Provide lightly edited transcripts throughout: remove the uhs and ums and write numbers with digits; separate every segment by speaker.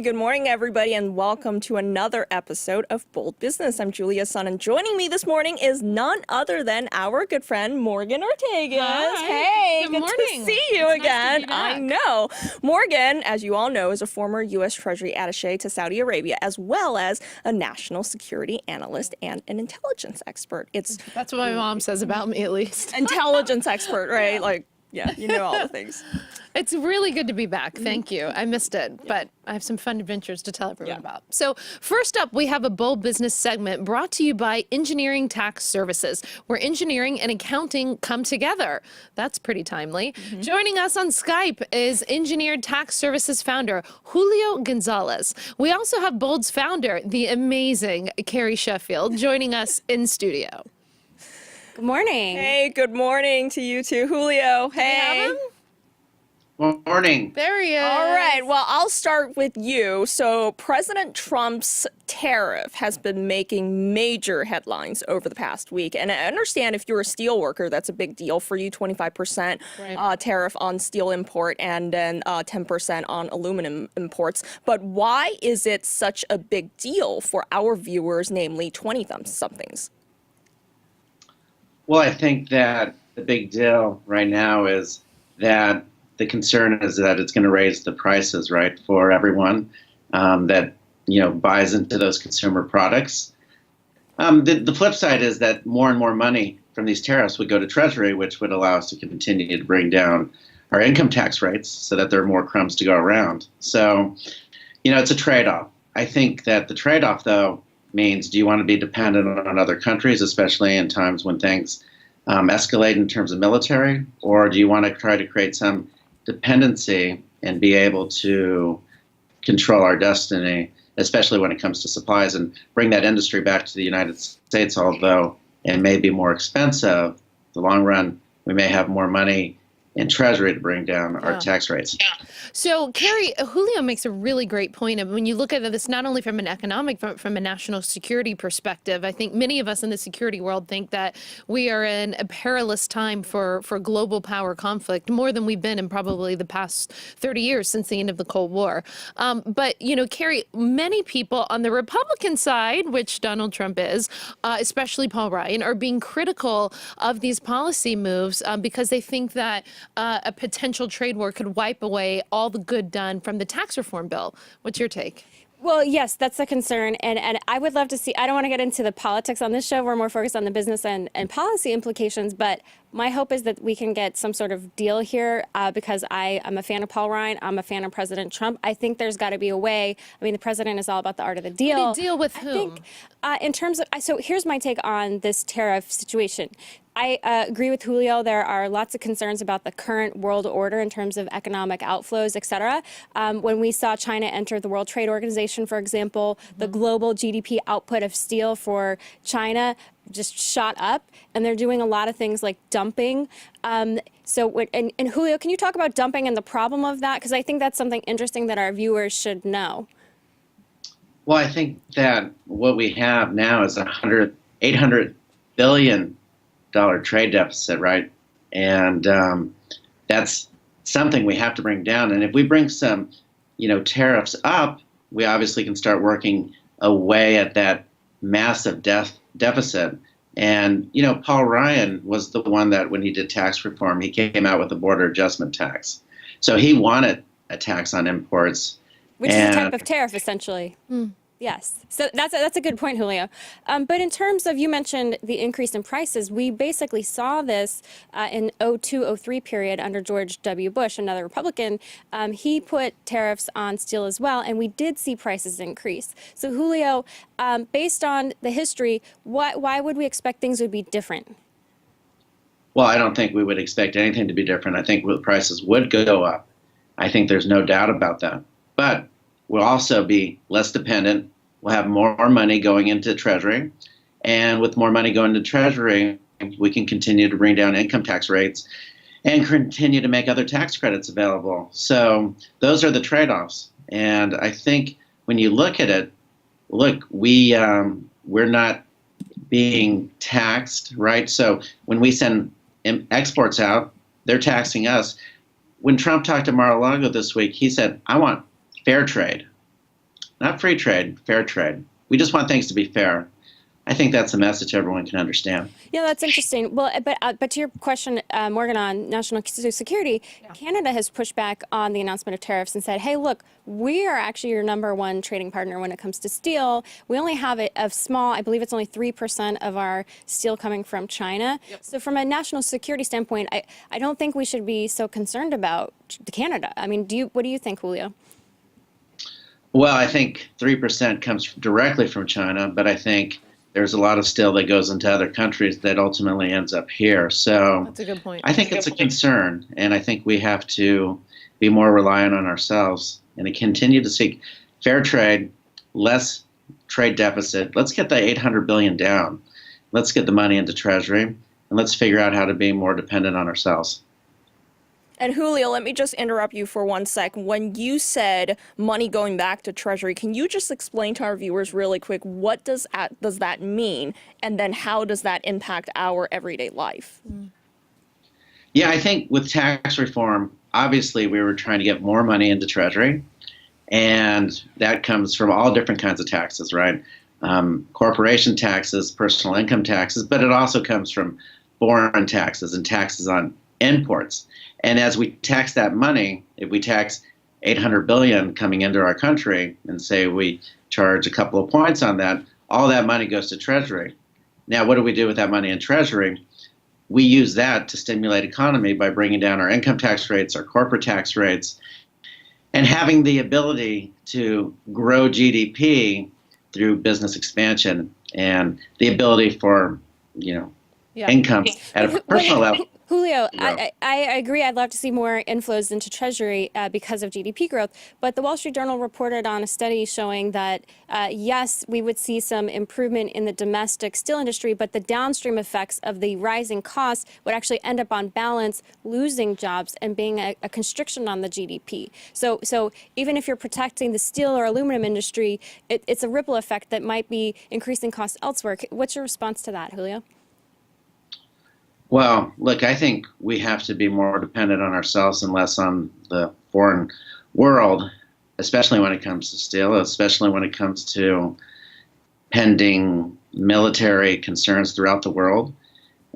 Speaker 1: good morning, everybody, and welcome to another episode of Bold Business. I'm Julio Sun, and joining me this morning is none other than our good friend, Morgan Ortagus.
Speaker 2: Hi.
Speaker 1: Hey,
Speaker 2: good morning.
Speaker 1: to see you
Speaker 2: it's
Speaker 1: again.
Speaker 2: Nice to be back.
Speaker 1: I know. Morgan, as you all know, is a former U.S. Treasury attaché to Saudi Arabia, as well as a national security analyst and an intelligence expert.
Speaker 2: That's what my mom says about me, at least.
Speaker 1: Intelligence expert, right? Yeah, you know all the things.
Speaker 2: It's really good to be back. Thank you. I missed it, but I have some fun adventures to tell everyone about. So first up, we have a Bold Business segment brought to you by Engineering Tax Services, where engineering and accounting come together. That's pretty timely. Joining us on Skype is Engineered Tax Services founder, Julio Gonzalez. We also have Bold's founder, the amazing Carrie Sheffield, joining us in studio.
Speaker 3: Good morning.
Speaker 1: Hey, good morning to you too, Julio. Hey.
Speaker 4: Morning.
Speaker 2: There he is.
Speaker 1: All right, well, I'll start with you. So President Trump's tariff has been making major headlines over the past week. And I understand if you're a steel worker, that's a big deal for you, 25% tariff on steel import and then 10% on aluminum imports. But why is it such a big deal for our viewers, namely 20-somethings?
Speaker 4: Well, I think that the big deal right now is that the concern is that it's going to raise the prices, right, for everyone that buys into those consumer products. The flip side is that more and more money from these tariffs would go to Treasury, which would allow us to continue to bring down our income tax rates so that there are more crumbs to go around. So, it's a trade-off. I think that the trade-off, though, means do you want to be dependent on other countries, especially in times when things escalate in terms of military, or do you want to try to create some dependency and be able to control our destiny, especially when it comes to supplies, and bring that industry back to the United States, although it may be more expensive. In the long run, we may have more money in Treasury to bring down our tax rates.
Speaker 2: So, Carrie, Julio makes a really great point. When you look at this, not only from an economic, but from a national security perspective, I think many of us in the security world think that we are in a perilous time for global power conflict, more than we've been in probably the past 30 years since the end of the Cold War. But, Carrie, many people on the Republican side, which Donald Trump is, especially Paul Ryan, are being critical of these policy moves because they think that a potential trade war could wipe away all the good done from the tax reform bill. What's your take?
Speaker 3: Well, yes, that's a concern. And I would love to see, I don't want to get into the politics on this show. We're more focused on the business and policy implications. But my hope is that we can get some sort of deal here because I am a fan of Paul Ryan. I'm a fan of President Trump. I think there's got to be a way. I mean, the president is all about the art of the deal.
Speaker 2: Deal with whom?
Speaker 3: I think in terms of, so here's my take on this tariff situation. I agree with Julio. There are lots of concerns about the current world order in terms of economic outflows, et cetera. When we saw China enter the World Trade Organization, for example, the global GDP output of steel for China just shot up, and they're doing a lot of things like dumping. And Julio, can you talk about dumping and the problem of that? Because I think that's something interesting that our viewers should know.
Speaker 4: Well, I think that what we have now is $800 billion trade deficit, right? And that's something we have to bring down. And if we bring some, tariffs up, we obviously can start working away at that massive deficit. And, Paul Ryan was the one that when he did tax reform, he came out with a border adjustment tax. So he wanted a tax on imports.
Speaker 3: Which is a type of tariff, essentially. Yes. So that's a good point, Julio. But in terms of, you mentioned the increase in prices, we basically saw this in 2002-03 period under George W. Bush, another Republican. He put tariffs on steel as well, and we did see prices increase. So Julio, based on the history, why would we expect things would be different?
Speaker 4: Well, I don't think we would expect anything to be different. I think the prices would go up. I think there's no doubt about that. But we'll also be less dependent. We'll have more money going into Treasury. And with more money going to Treasury, we can continue to bring down income tax rates and continue to make other tax credits available. So those are the trade-offs. And I think when you look at it, we're not being taxed, right? So when we send exports out, they're taxing us. When Trump talked to Mar-a-Lago this week, he said, I want fair trade. not free trade, fair trade. We just want things to be fair. I think that's a message everyone can understand.
Speaker 3: Yeah, that's interesting. Well, but to your question, Morgan, on national security, Canada has pushed back on the announcement of tariffs and said, hey, look, we are actually your #1 trading partner when it comes to steel. We only have a small, I believe it's only 3% of our steel coming from China. Yep. So from a national security standpoint, I don't think we should be so concerned about Canada. I mean, what do you think, Julio?
Speaker 4: Well, I think 3% comes directly from China, but I think there's a lot of steel that goes into other countries that ultimately ends up here. So
Speaker 2: that's a good point.
Speaker 4: I think it's a concern, and I think we have to be more reliant on ourselves and to continue to seek fair trade, less trade deficit. Let's get the $800 billion down. Let's get the money into Treasury, and let's figure out how to be more dependent on ourselves.
Speaker 1: And Julio, let me just interrupt you for 1 sec. When you said money going back to Treasury, can you just explain to our viewers really quick, what does that mean? And then how does that impact our everyday life?
Speaker 4: Yeah, I think with tax reform, obviously we were trying to get more money into Treasury. And that comes from all different kinds of taxes, right? Corporation taxes, personal income taxes, but it also comes from foreign taxes and taxes on imports. And as we tax that money, if we tax $800 billion coming into our country and say we charge a couple of points on that, all that money goes to Treasury. Now, what do we do with that money in Treasury? We use that to stimulate economy by bringing down our income tax rates, our corporate tax rates, and having the ability to grow GDP through business expansion and the ability for, income at a personal level.
Speaker 3: Julio, I agree. I'd love to see more inflows into Treasury because of GDP growth. But the Wall Street Journal reported on a study showing that, yes, we would see some improvement in the domestic steel industry, but the downstream effects of the rising costs would actually end up on balance losing jobs and being a constriction on the GDP. So even if you're protecting the steel or aluminum industry, it's a ripple effect that might be increasing costs elsewhere. What's your response to that, Julio?
Speaker 4: Well, look, I think we have to be more dependent on ourselves and less on the foreign world, especially when it comes to steel, especially when it comes to pending military concerns throughout the world.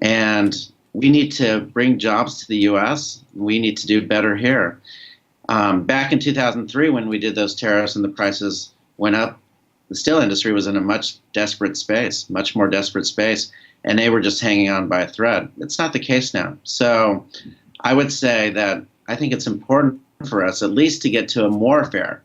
Speaker 4: And we need to bring jobs to the U.S. We need to do better here. Back in 2003, when we did those tariffs and the prices went up, the steel industry was in a much more desperate space. And they were just hanging on by a thread. It's not the case now. So I would say that I think it's important for us at least to get to a more fair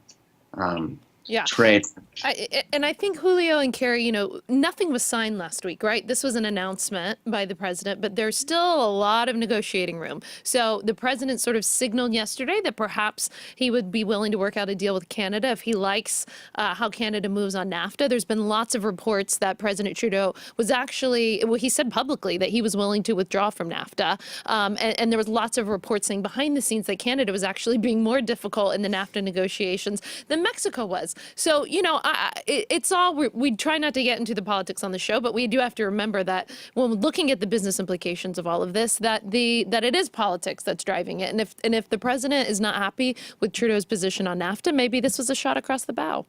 Speaker 4: trade.
Speaker 2: I think Julio and Carrie, nothing was signed last week, right? This was an announcement by the president, but there's still a lot of negotiating room. So the president sort of signaled yesterday that perhaps he would be willing to work out a deal with Canada if he likes how Canada moves on NAFTA. There's been lots of reports that President Trudeau was actually, he said publicly that he was willing to withdraw from NAFTA. And there was lots of reports saying behind the scenes that Canada was actually being more difficult in the NAFTA negotiations than Mexico was. So, it's all, we try not to get into the politics on the show, but we do have to remember that when looking at the business implications of all of this, that it is politics that's driving it. And if the president is not happy with Trudeau's position on NAFTA, maybe this was a shot across the bow.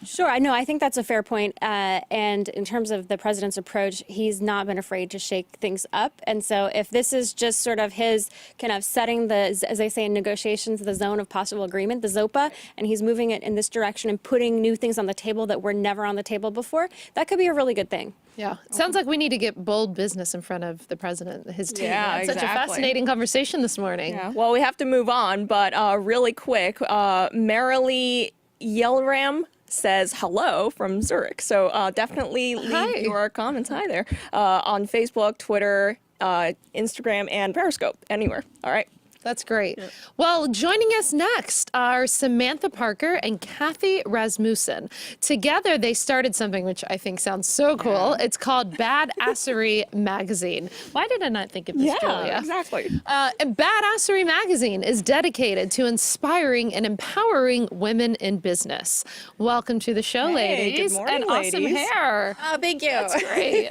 Speaker 3: Sure, I think that's a fair point. And in terms of the president's approach, he's not been afraid to shake things up. And so if this is just sort of his kind of setting the, as they say in negotiations, the zone of possible agreement, the ZOPA, and he's moving it in this direction and putting new things on the table that were never on the table before, that could be a really good thing.
Speaker 2: Yeah. It sounds like we need to get bold business in front of the president and his team.
Speaker 1: Yeah,
Speaker 2: exactly. Such a fascinating conversation this morning.
Speaker 1: Yeah. Well, we have to move on, but really quick, Marilee Yelram says hello from Zurich. So definitely leave your comments, hi there, on Facebook, Twitter, Instagram, and Periscope, anywhere. All right.
Speaker 2: That's great. Yeah. Well, joining us next are Samantha Parker and Kathy Rasmussen. Together, they started something which I think sounds so cool. It's called Badassery Magazine. Why did I not think of this, Julia?
Speaker 1: Yeah, exactly.
Speaker 2: Badassery Magazine is dedicated to inspiring and empowering women in business. Welcome to the show, ladies.
Speaker 1: Good morning,
Speaker 2: and
Speaker 1: ladies.
Speaker 2: Awesome hair.
Speaker 5: Oh, thank you.
Speaker 2: That's great.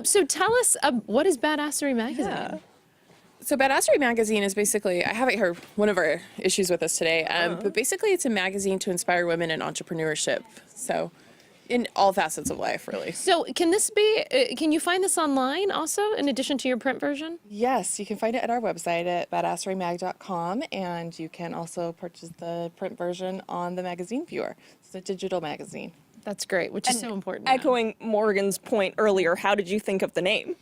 Speaker 2: So tell us, what is Badassery Magazine?
Speaker 1: Yeah.
Speaker 5: So Badassery Magazine is basically, I have it here, one of our issues with us today, but basically it's a magazine to inspire women in entrepreneurship. So in all facets of life, really.
Speaker 2: So can you find this online also, in addition to your print version?
Speaker 6: Yes, you can find it at our website at badasserymag.com, and you can also purchase the print version on the magazine viewer. It's a digital magazine.
Speaker 2: That's great, which is so important. now.
Speaker 1: Echoing Morgan's point earlier, how did you think of the name?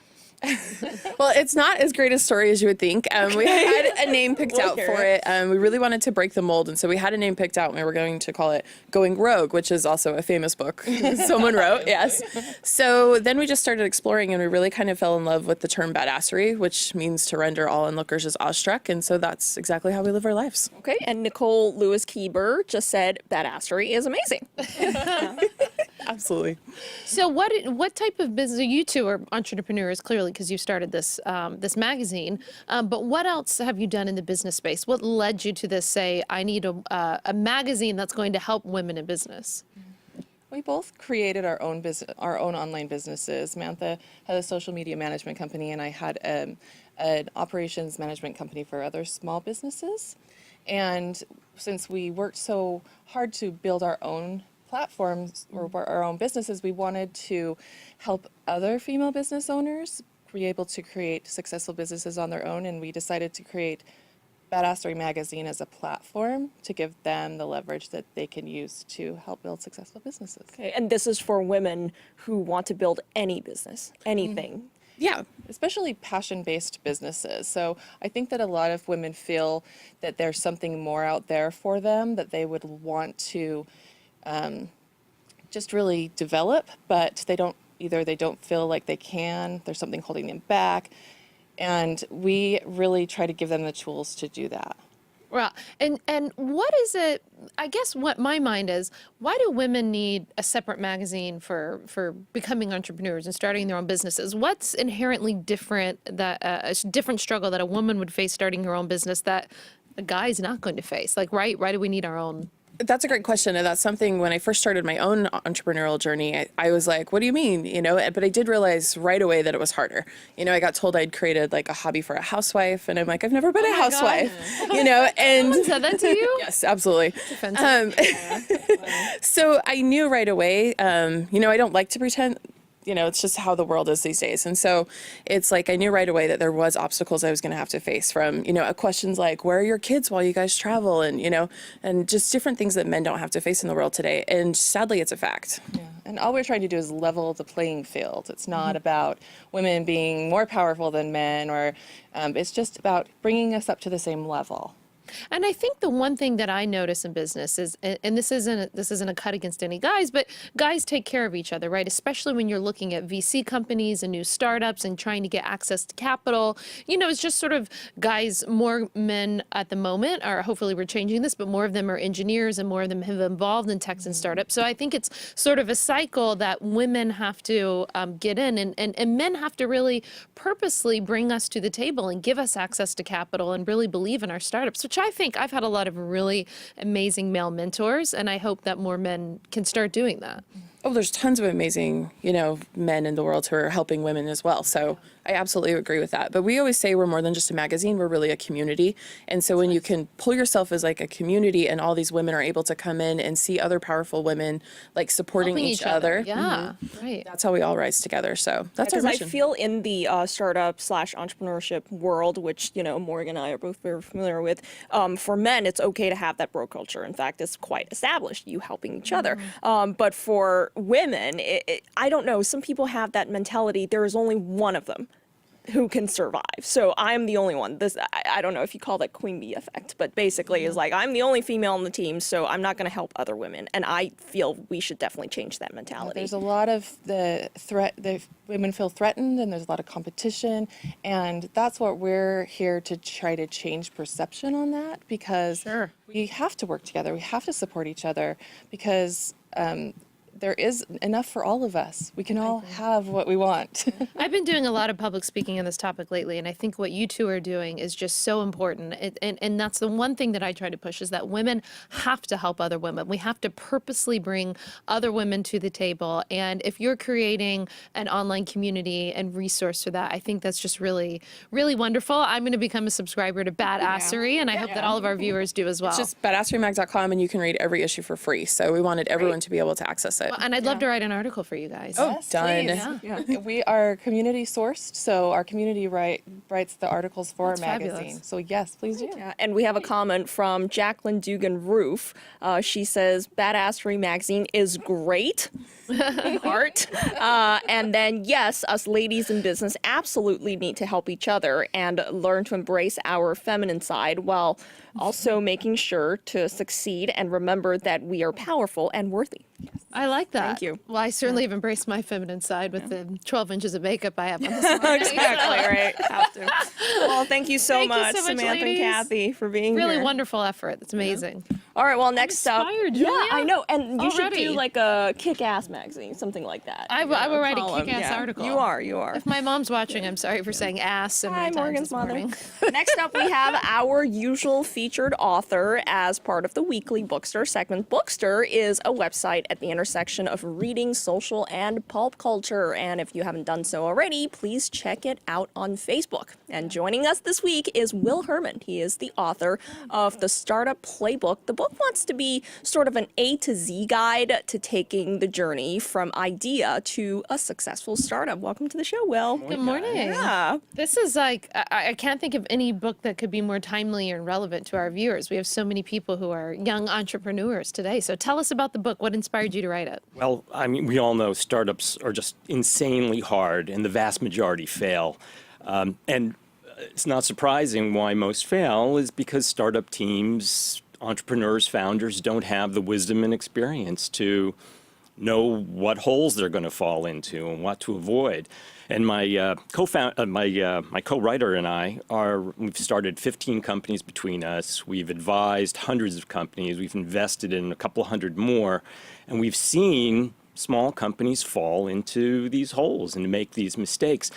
Speaker 5: Well, it's not as great a story as you would think. We had a name picked out for it. We really wanted to break the mold, and so we had a name picked out, and we were going to call it Going Rogue, which is also a famous book someone wrote, yes. So then we just started exploring, and we really kind of fell in love with the term badassery, which means to render all onlookers as awestruck, and so that's exactly how we live our lives.
Speaker 1: Okay, and Nicole Lewis-Keeber just said badassery is amazing.
Speaker 5: Absolutely.
Speaker 2: So what type of business? You two are entrepreneurs, clearly, because you started this this magazine. But what else have you done in the business space? What led you to this? Say, I need a magazine that's going to help women in business.
Speaker 6: We both created our own online businesses. Samantha had a social media management company, and I had an operations management company for other small businesses. And since we worked so hard to build our own platforms or our own businesses, we wanted to help other female business owners be able to create successful businesses on their own, and we decided to create Badassery Magazine as a platform to give them the leverage that they can use to help build successful businesses.
Speaker 1: Okay, and this is for women who want to build any business, anything.
Speaker 6: Yeah, especially passion-based businesses. So I think that a lot of women feel that there's something more out there for them that they would want to just really develop, but they don't feel like they can. There's something holding them back. And we really try to give them the tools to do that.
Speaker 2: Well, and what is it? I guess what my mind is, why do women need a separate magazine for becoming entrepreneurs and starting their own businesses? What's inherently different that a different struggle that a woman would face starting her own business that a guy's not going to face? Like, why do we need our own?
Speaker 5: That's a great question, and that's something when I first started my own entrepreneurial journey, I was like, what do you mean? But I did realize right away that it was harder. I got told I'd created like a hobby for a housewife, and I'm like, I've never been a housewife, and
Speaker 2: Someone said that to you?
Speaker 5: Yes, absolutely. So I knew right away, I don't like to pretend. It's just how the world is these days. And so it's like I knew right away that there was obstacles I was going to have to face from, questions like, where are your kids while you guys travel? And, and just different things that men don't have to face in the world today. And sadly, it's a fact.
Speaker 6: Yeah. And all we're trying to do is level the playing field. It's not about women being more powerful than men, or it's just about bringing us up to the same level.
Speaker 2: And I think the one thing that I notice in business is, and this isn't a cut against any guys, but guys take care of each other, right? Especially when you're looking at VC companies and new startups and trying to get access to capital. It's just sort of guys, more men at the moment, or hopefully we're changing this, but more of them are engineers and more of them have involved in techs and startups. So I think it's sort of a cycle that women have to get in, and men have to really purposely bring us to the table and give us access to capital and really believe in our startups, which I think I've had a lot of really amazing male mentors, and I hope that more men can start doing that.
Speaker 5: Oh, there's tons of amazing, men in the world who are helping women as well. So I absolutely agree with that. But we always say we're more than just a magazine. We're really a community. And so when you can pull yourself as like a community and all these women are able to come in and see other powerful women like supporting
Speaker 2: Helping
Speaker 5: each other.
Speaker 2: Yeah, right.
Speaker 5: That's how we all rise together. So that's our
Speaker 1: Because I
Speaker 5: mission.
Speaker 1: feel in the startup/entrepreneurship world, which Morgan and I are both very familiar with, for men it's okay to have that bro culture. In fact, it's quite established, you helping each other. But for women, I don't know, some people have that mentality, there is only one of them who can survive. So I'm the only one. I don't know if you call that queen bee effect, but basically is like, I'm the only female on the team, so I'm not going to help other women. And I feel we should definitely change that mentality.
Speaker 6: There's a lot of the women feel threatened, and there's a lot of competition, and that's what we're here to try to change perception on that, because we have to work together. We have to support each other, because there is enough for all of us. We can all have what we want.
Speaker 2: I've been doing a lot of public speaking on this topic lately, and I think what you two are doing is just so important. And that's the one thing that I try to push, is that women have to help other women. We have to purposely bring other women to the table. And if you're creating an online community and resource for that, I think that's just really, really wonderful. I'm going to become a subscriber to Badassery, and I hope that all of our viewers do as well.
Speaker 5: It's just badasserymag.com, and you can read every issue for free. So we wanted everyone to be able to access it.
Speaker 2: And I'd love to write an article for you guys.
Speaker 5: Oh, done.
Speaker 6: Please. We are community sourced, so our community writes the articles for our
Speaker 2: fabulous.
Speaker 6: magazine. So yes, please do.
Speaker 1: Yeah, and we have a comment from Jacqueline Dugan Roof. She says, Badassery Magazine is great. Heart. And then, yes, us ladies in business absolutely need to help each other and learn to embrace our feminine side while also making sure to succeed and remember that we are powerful and worthy.
Speaker 2: I like that.
Speaker 1: Thank you.
Speaker 2: Well, I certainly have embraced my feminine side with the 12 inches of makeup I have on this morning.
Speaker 1: Exactly, right. Have to. Well, thank you so
Speaker 2: Thank you
Speaker 1: much,
Speaker 2: so much,
Speaker 1: Samantha
Speaker 2: ladies.
Speaker 1: and Kathy, for being
Speaker 2: Really
Speaker 1: here.
Speaker 2: wonderful effort. That's amazing.
Speaker 1: All right, well, next up.
Speaker 2: inspired,
Speaker 1: Yeah,
Speaker 2: Julia.
Speaker 1: I know. And you should
Speaker 2: Already.
Speaker 1: do like a kick-ass magazine, something like that.
Speaker 2: I
Speaker 1: you
Speaker 2: will
Speaker 1: know,
Speaker 2: write a
Speaker 1: column.
Speaker 2: kick-ass
Speaker 1: Yeah.
Speaker 2: article.
Speaker 1: You are.
Speaker 2: If my mom's watching, I'm sorry for saying ass so many
Speaker 1: Hi,
Speaker 2: times
Speaker 1: Morgan's
Speaker 2: this
Speaker 1: mother.
Speaker 2: morning.
Speaker 1: Next up, we have our usual featured author as part of the weekly Bookster segment. Bookster is a website at the intersection of reading, social, and pulp culture. And if you haven't done so already, please check it out on Facebook. And joining us this week is Will Herman. He is the author of the Startup Playbook. The book wants to be sort of an A to Z guide to taking the journey from idea to a successful startup. Welcome to the show, Will.
Speaker 2: Good morning.
Speaker 1: Yeah.
Speaker 2: This is like, I can't think of any book that could be more timely and relevant to our viewers. We have so many people who are young entrepreneurs today. So tell us about the book. What inspired you to write it?
Speaker 7: Well, I mean, we all know startups are just insanely hard, and the vast majority fail. And it's not surprising why most fail is because startup teams, entrepreneurs, founders don't have the wisdom and experience to know what holes they're going to fall into and what to avoid. And my co-writer and we've started 15 companies between us. We've advised hundreds of companies. We've invested in a couple hundred more, and we've seen small companies fall into these holes and make these mistakes.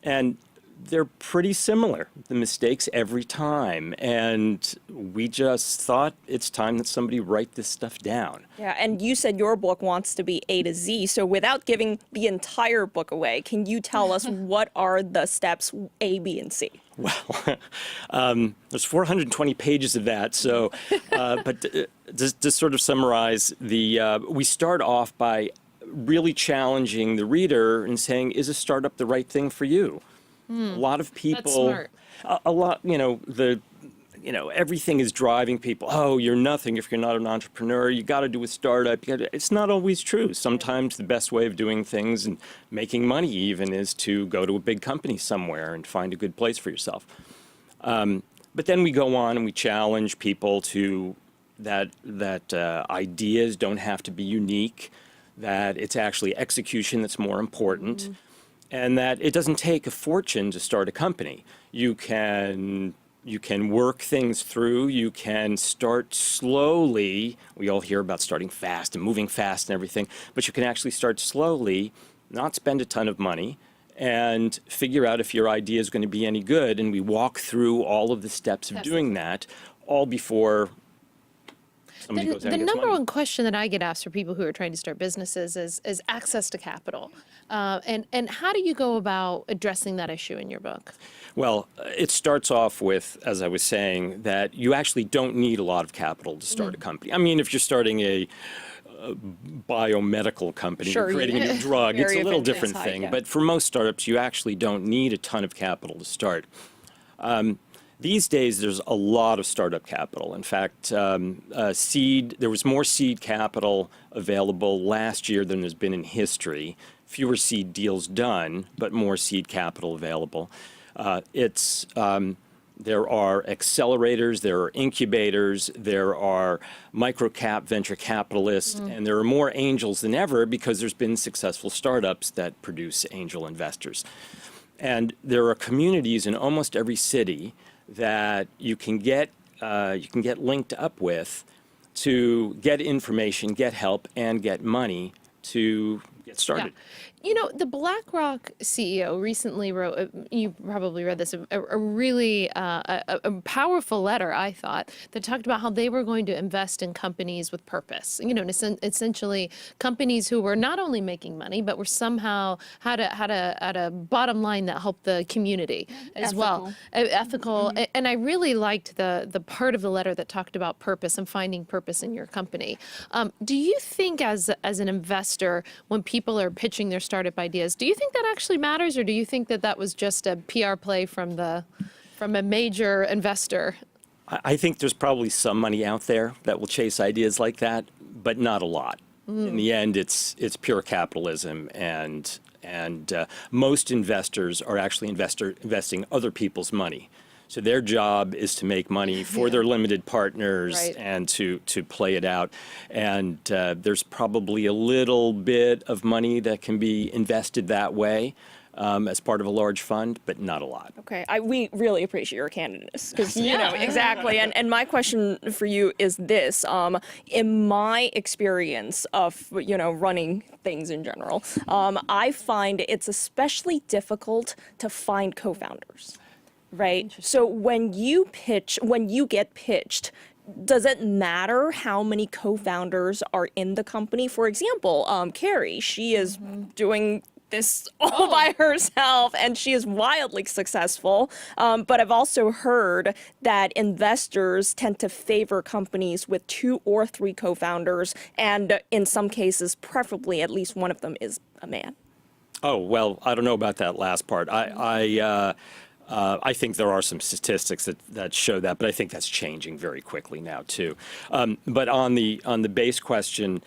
Speaker 7: And they're pretty similar, the mistakes every time. And we just thought it's time that somebody write this stuff down.
Speaker 1: Yeah, and you said your book wants to be A to Z. So without giving the entire book away, can you tell us what are the steps A, B, and C?
Speaker 7: Well, there's 420 pages of that. So, but just to sort of summarize, we start off by really challenging the reader and saying, is a startup the right thing for you? A lot of people,
Speaker 2: smart.
Speaker 7: a lot, everything is driving people. Oh, you're nothing if you're not an entrepreneur. You got to do a startup. It's not always true. Sometimes the best way of doing things and making money even is to go to a big company somewhere and find a good place for yourself. But then we go on and we challenge people to that ideas don't have to be unique, that it's actually execution that's more important. And that it doesn't take a fortune to start a company. You can work things through. You can start slowly. We all hear about starting fast and moving fast and everything, but you can actually start slowly, not spend a ton of money, and figure out if your idea is going to be any good. And we walk through all of the steps of doing that, all before somebody goes out
Speaker 2: The
Speaker 7: and gets
Speaker 2: number
Speaker 7: money.
Speaker 2: one question that I get asked for people who are trying to start businesses is access to capital. And how do you go about addressing that issue in your book?
Speaker 7: Well, it starts off with, as I was saying, that you actually don't need a lot of capital to start a company. I mean, if you're starting a biomedical company,
Speaker 1: Sure,
Speaker 7: you're creating a new drug, it's
Speaker 1: Very
Speaker 7: a little
Speaker 1: advanced
Speaker 7: different
Speaker 1: side,
Speaker 7: thing.
Speaker 1: yeah.
Speaker 7: But for most startups, you actually don't need a ton of capital to start. These days, there's a lot of startup capital. In fact, there was more seed capital available last year than there's been in history. Fewer seed deals done, but more seed capital available. There are accelerators, there are incubators, there are micro-cap venture capitalists, and there are more angels than ever because there's been successful startups that produce angel investors. And there are communities in almost every city that you can get linked up with to get information, get help, and get money to get started.
Speaker 2: You know, the BlackRock CEO recently wrote, you probably read this, a really a powerful letter, I thought, that talked about how they were going to invest in companies with purpose. You know, and essentially companies who were not only making money, but were somehow had a bottom line that helped the community as well. Ethical. And I really liked the part of the letter that talked about purpose and finding purpose in your company. Do you think as an investor, when people are pitching their startup ideas, do you think that actually matters, or do you think that that was just a PR play from a major investor?
Speaker 7: I think there's probably some money out there that will chase ideas like that, but not a lot. In the end, it's pure capitalism, and most investors are actually investing other people's money. So their job is to make money for their limited partners and to play it out. And there's probably a little bit of money that can be invested that way as part of a large fund, but not a lot.
Speaker 1: Okay, we really appreciate your candidness because you know exactly. And my question for you is this: in my experience of running things in general, I find it's especially difficult to find co-founders. Right. So when you get pitched, does it matter how many co-founders are in the company? For example, Carrie, she is doing this all by herself, and she is wildly successful. But I've also heard that investors tend to favor companies with 2 or 3 co-founders, and in some cases, preferably at least one of them is a man.
Speaker 7: Oh, well, I don't know about that last part. I think there are some statistics that show that, but I think that's changing very quickly now too. But on the base question,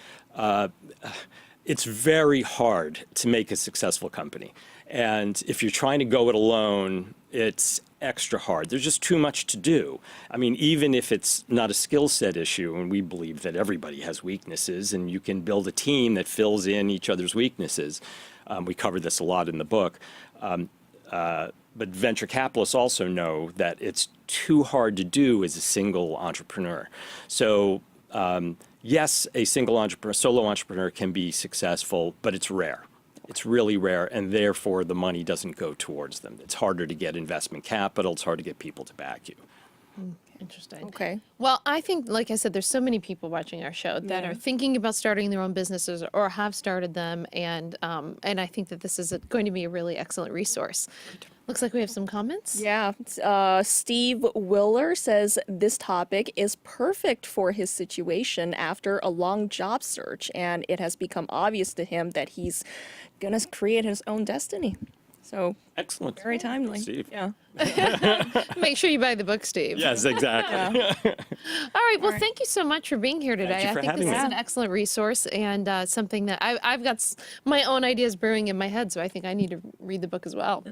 Speaker 7: it's very hard to make a successful company, and if you're trying to go it alone, it's extra hard. There's just too much to do. I mean, even if it's not a skill set issue, and we believe that everybody has weaknesses, and you can build a team that fills in each other's weaknesses. We covered this a lot in the book. But venture capitalists also know that it's too hard to do as a single entrepreneur. So yes, a single entrepreneur, solo entrepreneur can be successful, but it's rare. It's really rare, and therefore the money doesn't go towards them. It's harder to get investment capital. It's hard to get people to back you.
Speaker 2: Interesting.
Speaker 1: Okay.
Speaker 2: Well, I think, like I said, there's so many people watching our show that are thinking about starting their own businesses or have started them, and I think that this is going to be a really excellent resource. Looks like we have some comments.
Speaker 1: Yeah. Steve Willer says this topic is perfect for his situation after a long job search, and it has become obvious to him that he's going to create his own destiny. So
Speaker 7: excellent.
Speaker 1: Very timely.
Speaker 7: Steve.
Speaker 1: Yeah.
Speaker 2: Make sure you buy the book, Steve.
Speaker 7: Yes, exactly.
Speaker 2: All right. Well, thank you so much for being here today.
Speaker 7: Thank you for
Speaker 2: I think this
Speaker 7: having
Speaker 2: is
Speaker 7: me.
Speaker 2: an excellent resource and something that I've got my own ideas brewing in my head, so I think I need to read the book as well.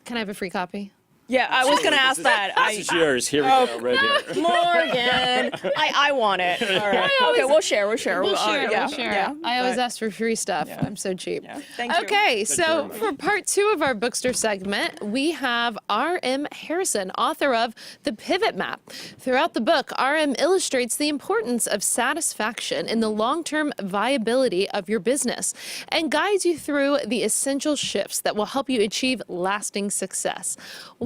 Speaker 2: Can I have a free copy?
Speaker 1: Yeah, I was going to ask that.
Speaker 7: This is yours. Here we go, right here.
Speaker 1: Morgan, I want it. All right. Okay, we'll share.
Speaker 2: We'll share. We'll share.
Speaker 1: Yeah,
Speaker 2: I always ask for free stuff. I'm so cheap.
Speaker 1: Yeah. Thank you.
Speaker 2: Okay, so for part 2 of our bookstore segment, we have R.M. Harrison, author of The Pivot Map. Throughout the book, R.M. illustrates the importance of satisfaction in the long-term viability of your business and guides you through the essential shifts that will help you achieve lasting success.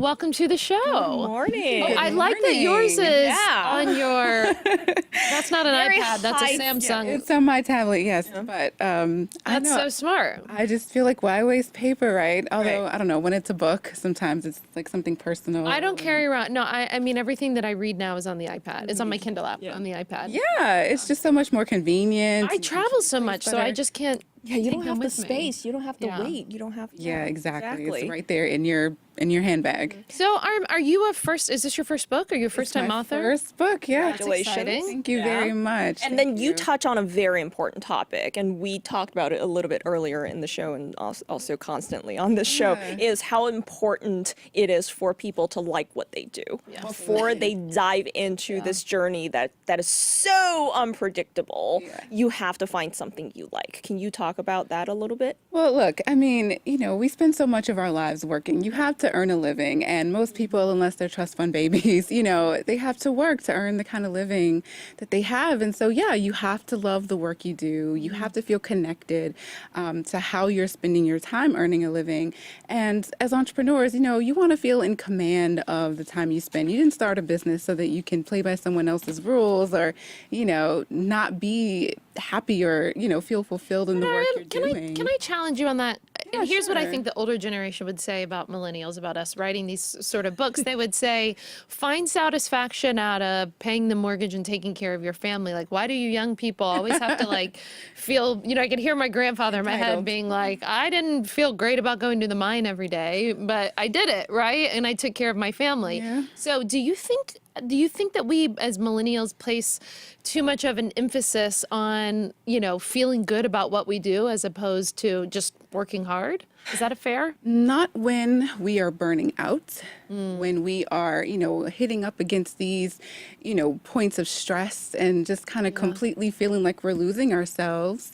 Speaker 2: Welcome to the show.
Speaker 1: Good morning.
Speaker 2: Oh, I like that yours is on your. That's not an iPad. That's a Samsung.
Speaker 8: It's on my tablet, yes. But I
Speaker 2: That's
Speaker 8: know,
Speaker 2: so smart.
Speaker 8: I just feel like why waste paper, right? Although I don't know, when it's a book, sometimes it's like something personal.
Speaker 2: I don't carry around. No, I mean everything that I read now is on the iPad. It's on my Kindle app on the iPad.
Speaker 8: Yeah, it's just so much more convenient.
Speaker 2: I travel so much, so I just can't.
Speaker 1: Yeah, you don't
Speaker 2: take
Speaker 1: have
Speaker 2: them
Speaker 1: the
Speaker 2: with me.
Speaker 1: space. You don't have to
Speaker 2: Yeah.
Speaker 1: wait. You don't have.
Speaker 8: Yeah, exactly. It's right there in your handbag.
Speaker 2: So, are you a first? Is this your first book or your first time
Speaker 8: My
Speaker 2: author?
Speaker 8: first book, yeah.
Speaker 1: Congratulations.
Speaker 2: exciting.
Speaker 8: Thank you very much.
Speaker 1: And then you touch on a very important topic, and we talked about it a little bit earlier in the show and also constantly on this show, is how important it is for people to like what they do before they dive into this journey that is so unpredictable. You have to find something you like. Can you talk talk about that a little bit?
Speaker 8: Well, look, I mean, we spend so much of our lives working. You have to earn a living. And most people, unless they're trust fund babies, they have to work to earn the kind of living that they have. And so, yeah, you have to love the work you do. You have to feel connected to how you're spending your time earning a living. And as entrepreneurs, you want to feel in command of the time you spend. You didn't start a business so that you can play by someone else's rules or, not be happy or, feel fulfilled in the work you're doing.
Speaker 2: Can I challenge you on that?
Speaker 8: Yeah,
Speaker 2: and here's what I
Speaker 8: sure.
Speaker 2: think the older generation would say about millennials, about us writing these sort of books. They would say, find satisfaction out of paying the mortgage and taking care of your family. Like, why do you young people always have to feel, I could hear my grandfather in my head being like, I didn't feel great about going to the mine every day, but I did it, right? And I took care of my family.
Speaker 8: Yeah.
Speaker 2: So do you think that we as millennials place too much of an emphasis on, feeling good about what we do as opposed to just working hard? Is that a fair?
Speaker 8: Not when we are burning out, when we are, hitting up against these, points of stress and just kind of completely feeling like we're losing ourselves.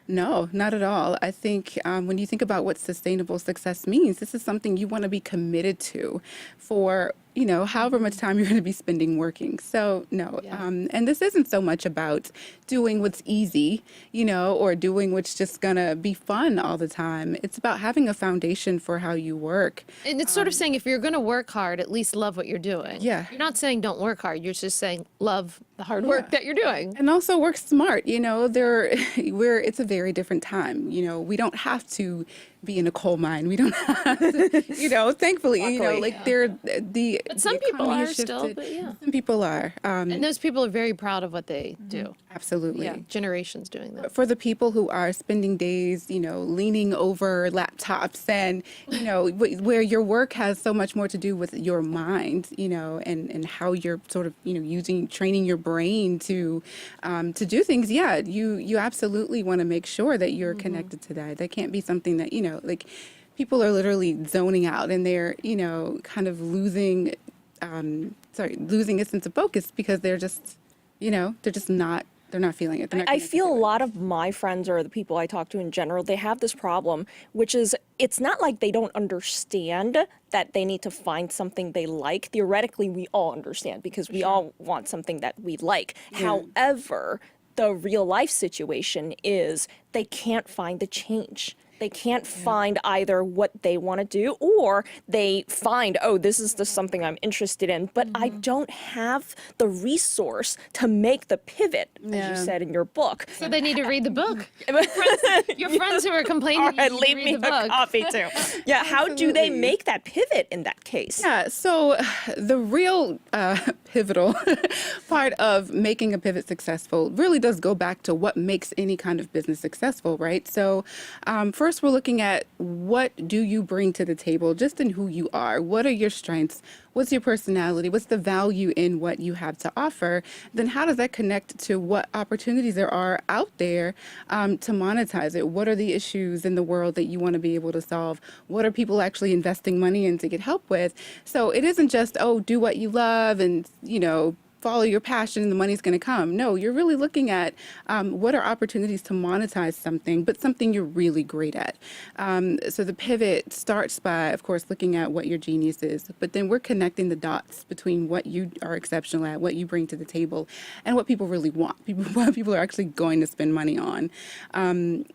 Speaker 8: No, not at all. I think when you think about what sustainable success means, this is something you want to be committed to for, however much time you're going to be spending working. So, no. And this isn't so much about doing what's easy, or doing what's just going to be fun all the time. It's about having a foundation for how you work.
Speaker 2: And it's sort of saying if you're going to work hard, at least love what you're doing.
Speaker 8: Yeah.
Speaker 2: You're not saying don't work hard. You're just saying love the hard work that you're doing.
Speaker 8: And also work smart. It's a very different time. We don't have to be in a coal mine. We don't have to, thankfully,
Speaker 2: But some people
Speaker 8: economy
Speaker 2: are
Speaker 8: has
Speaker 2: still,
Speaker 8: shifted.
Speaker 2: but yeah.
Speaker 8: Some people are.
Speaker 2: And those people are very proud of what they do.
Speaker 8: Absolutely.
Speaker 2: Yeah, generations doing that.
Speaker 8: For the people who are spending days, leaning over laptops and, where your work has so much more to do with your mind, and how you're sort of, training your brain to do things. Yeah, you absolutely want to make sure that you're connected to that. That can't be something that, people are literally zoning out and they're, kind of losing a sense of focus because they're just, they're not feeling it.
Speaker 1: I feel a lot of my friends or the people I talk to in general, they have this problem, which is it's not like they don't understand that they need to find something they like. Theoretically, we all understand because we all want something that we like. Yeah. However, the real life situation is they can't find the change. They can't find either what they want to do or they find, this is just something I'm interested in, but I don't have the resource to make the pivot, as you said in your book.
Speaker 2: So they need to read the book. Your friends who are complaining,
Speaker 1: all right, leave me a coffee too. Yeah, how do they make that pivot in that case?
Speaker 8: Yeah, so the real pivotal part of making a pivot successful really does go back to what makes any kind of business successful, right? So first, we're looking at what do you bring to the table just in who you are. What are your strengths? What's your personality? What's the value in what you have to offer? Then how does that connect to what opportunities there are out there to monetize it? What are the issues in the world that you want to be able to solve? What are people actually investing money in to get help with? So it isn't just, do what you love and, follow your passion and the money's going to come. No, you're really looking at what are opportunities to monetize something, but something you're really great at. So the pivot starts by, of course, looking at what your genius is, but then we're connecting the dots between what you are exceptional at, what you bring to the table, and what people really want, what people are actually going to spend money on.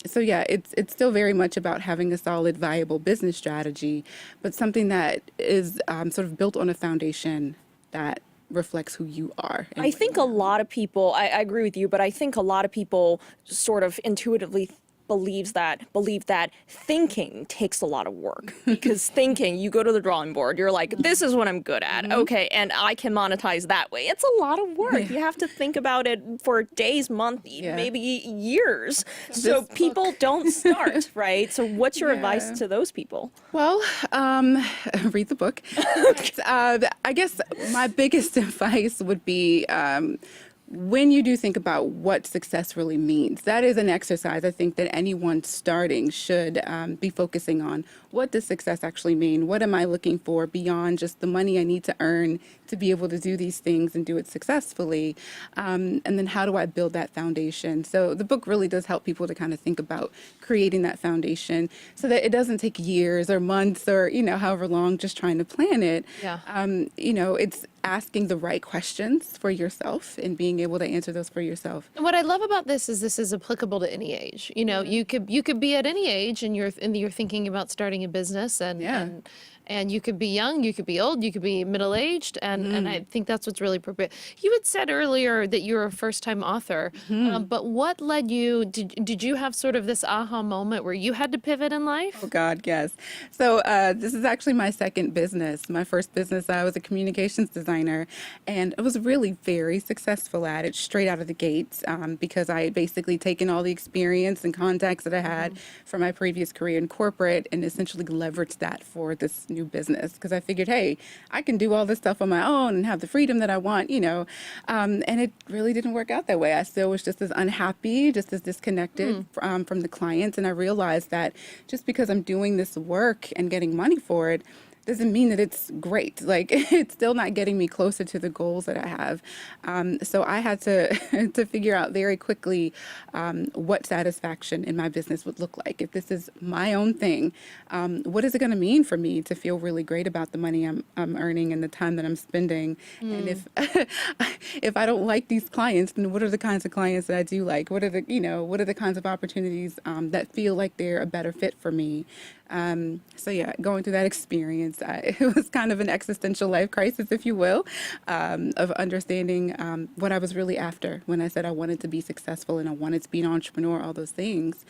Speaker 8: So yeah, it's still very much about having a solid, viable business strategy, but something that is sort of built on a foundation that reflects who you are.
Speaker 1: I think a lot of people, I agree with you, but I think a lot of people sort of intuitively believe that thinking takes a lot of work because thinking, you go to the drawing board, you're like, this is what I'm good at. Okay, and I can monetize that way. It's a lot of work. You have to think about it for days, months, maybe years. So people don't start, right? So what's your advice to those people?
Speaker 8: Well, read the book. I guess my biggest advice would be when you do think about what success really means, that is an exercise I think that anyone starting should be focusing on. What does success actually mean? What am I looking for beyond just the money I need to earn to be able to do these things and do it successfully? And then how do I build that foundation? So the book really does help people to kind of think about creating that foundation so that it doesn't take years or months or, you know, however long just trying to plan it.
Speaker 2: Yeah.
Speaker 8: You know, it's asking the right questions for yourself and being able to answer those for yourself.
Speaker 2: And what I love about this is applicable to any age. You know, you could be at any age and you're thinking about starting a business and you could be young, you could be old, you could be middle-aged, and I think that's what's really appropriate. You had said earlier that you're a first-time author, but what led you, did you have sort of this aha moment where you had to pivot in life?
Speaker 8: Oh God, yes. So this is actually my second business. My first business, I was a communications designer, and I was really very successful at it straight out of the gates because I had basically taken all the experience and contacts that I had from my previous career in corporate and essentially leveraged that for this new business because I figured, hey, I can do all this stuff on my own and have the freedom that I want, you know. And it really didn't work out that way. I still was just as unhappy, just as disconnected from the clients. And I realized that just because I'm doing this work and getting money for it doesn't mean that it's great. Like, it's still not getting me closer to the goals that I have. So I had to to figure out very quickly what satisfaction in my business would look like. If this is my own thing, what is it going to mean for me to feel really great about the money I'm earning and the time that I'm spending? And if I don't like these clients, then what are the kinds of clients that I do like? What are the kinds of opportunities that feel like they're a better fit for me? So yeah, going through that experience, it was kind of an existential life crisis, if you will, of understanding what I was really after when I said I wanted to be successful and I wanted to be an entrepreneur, all those things.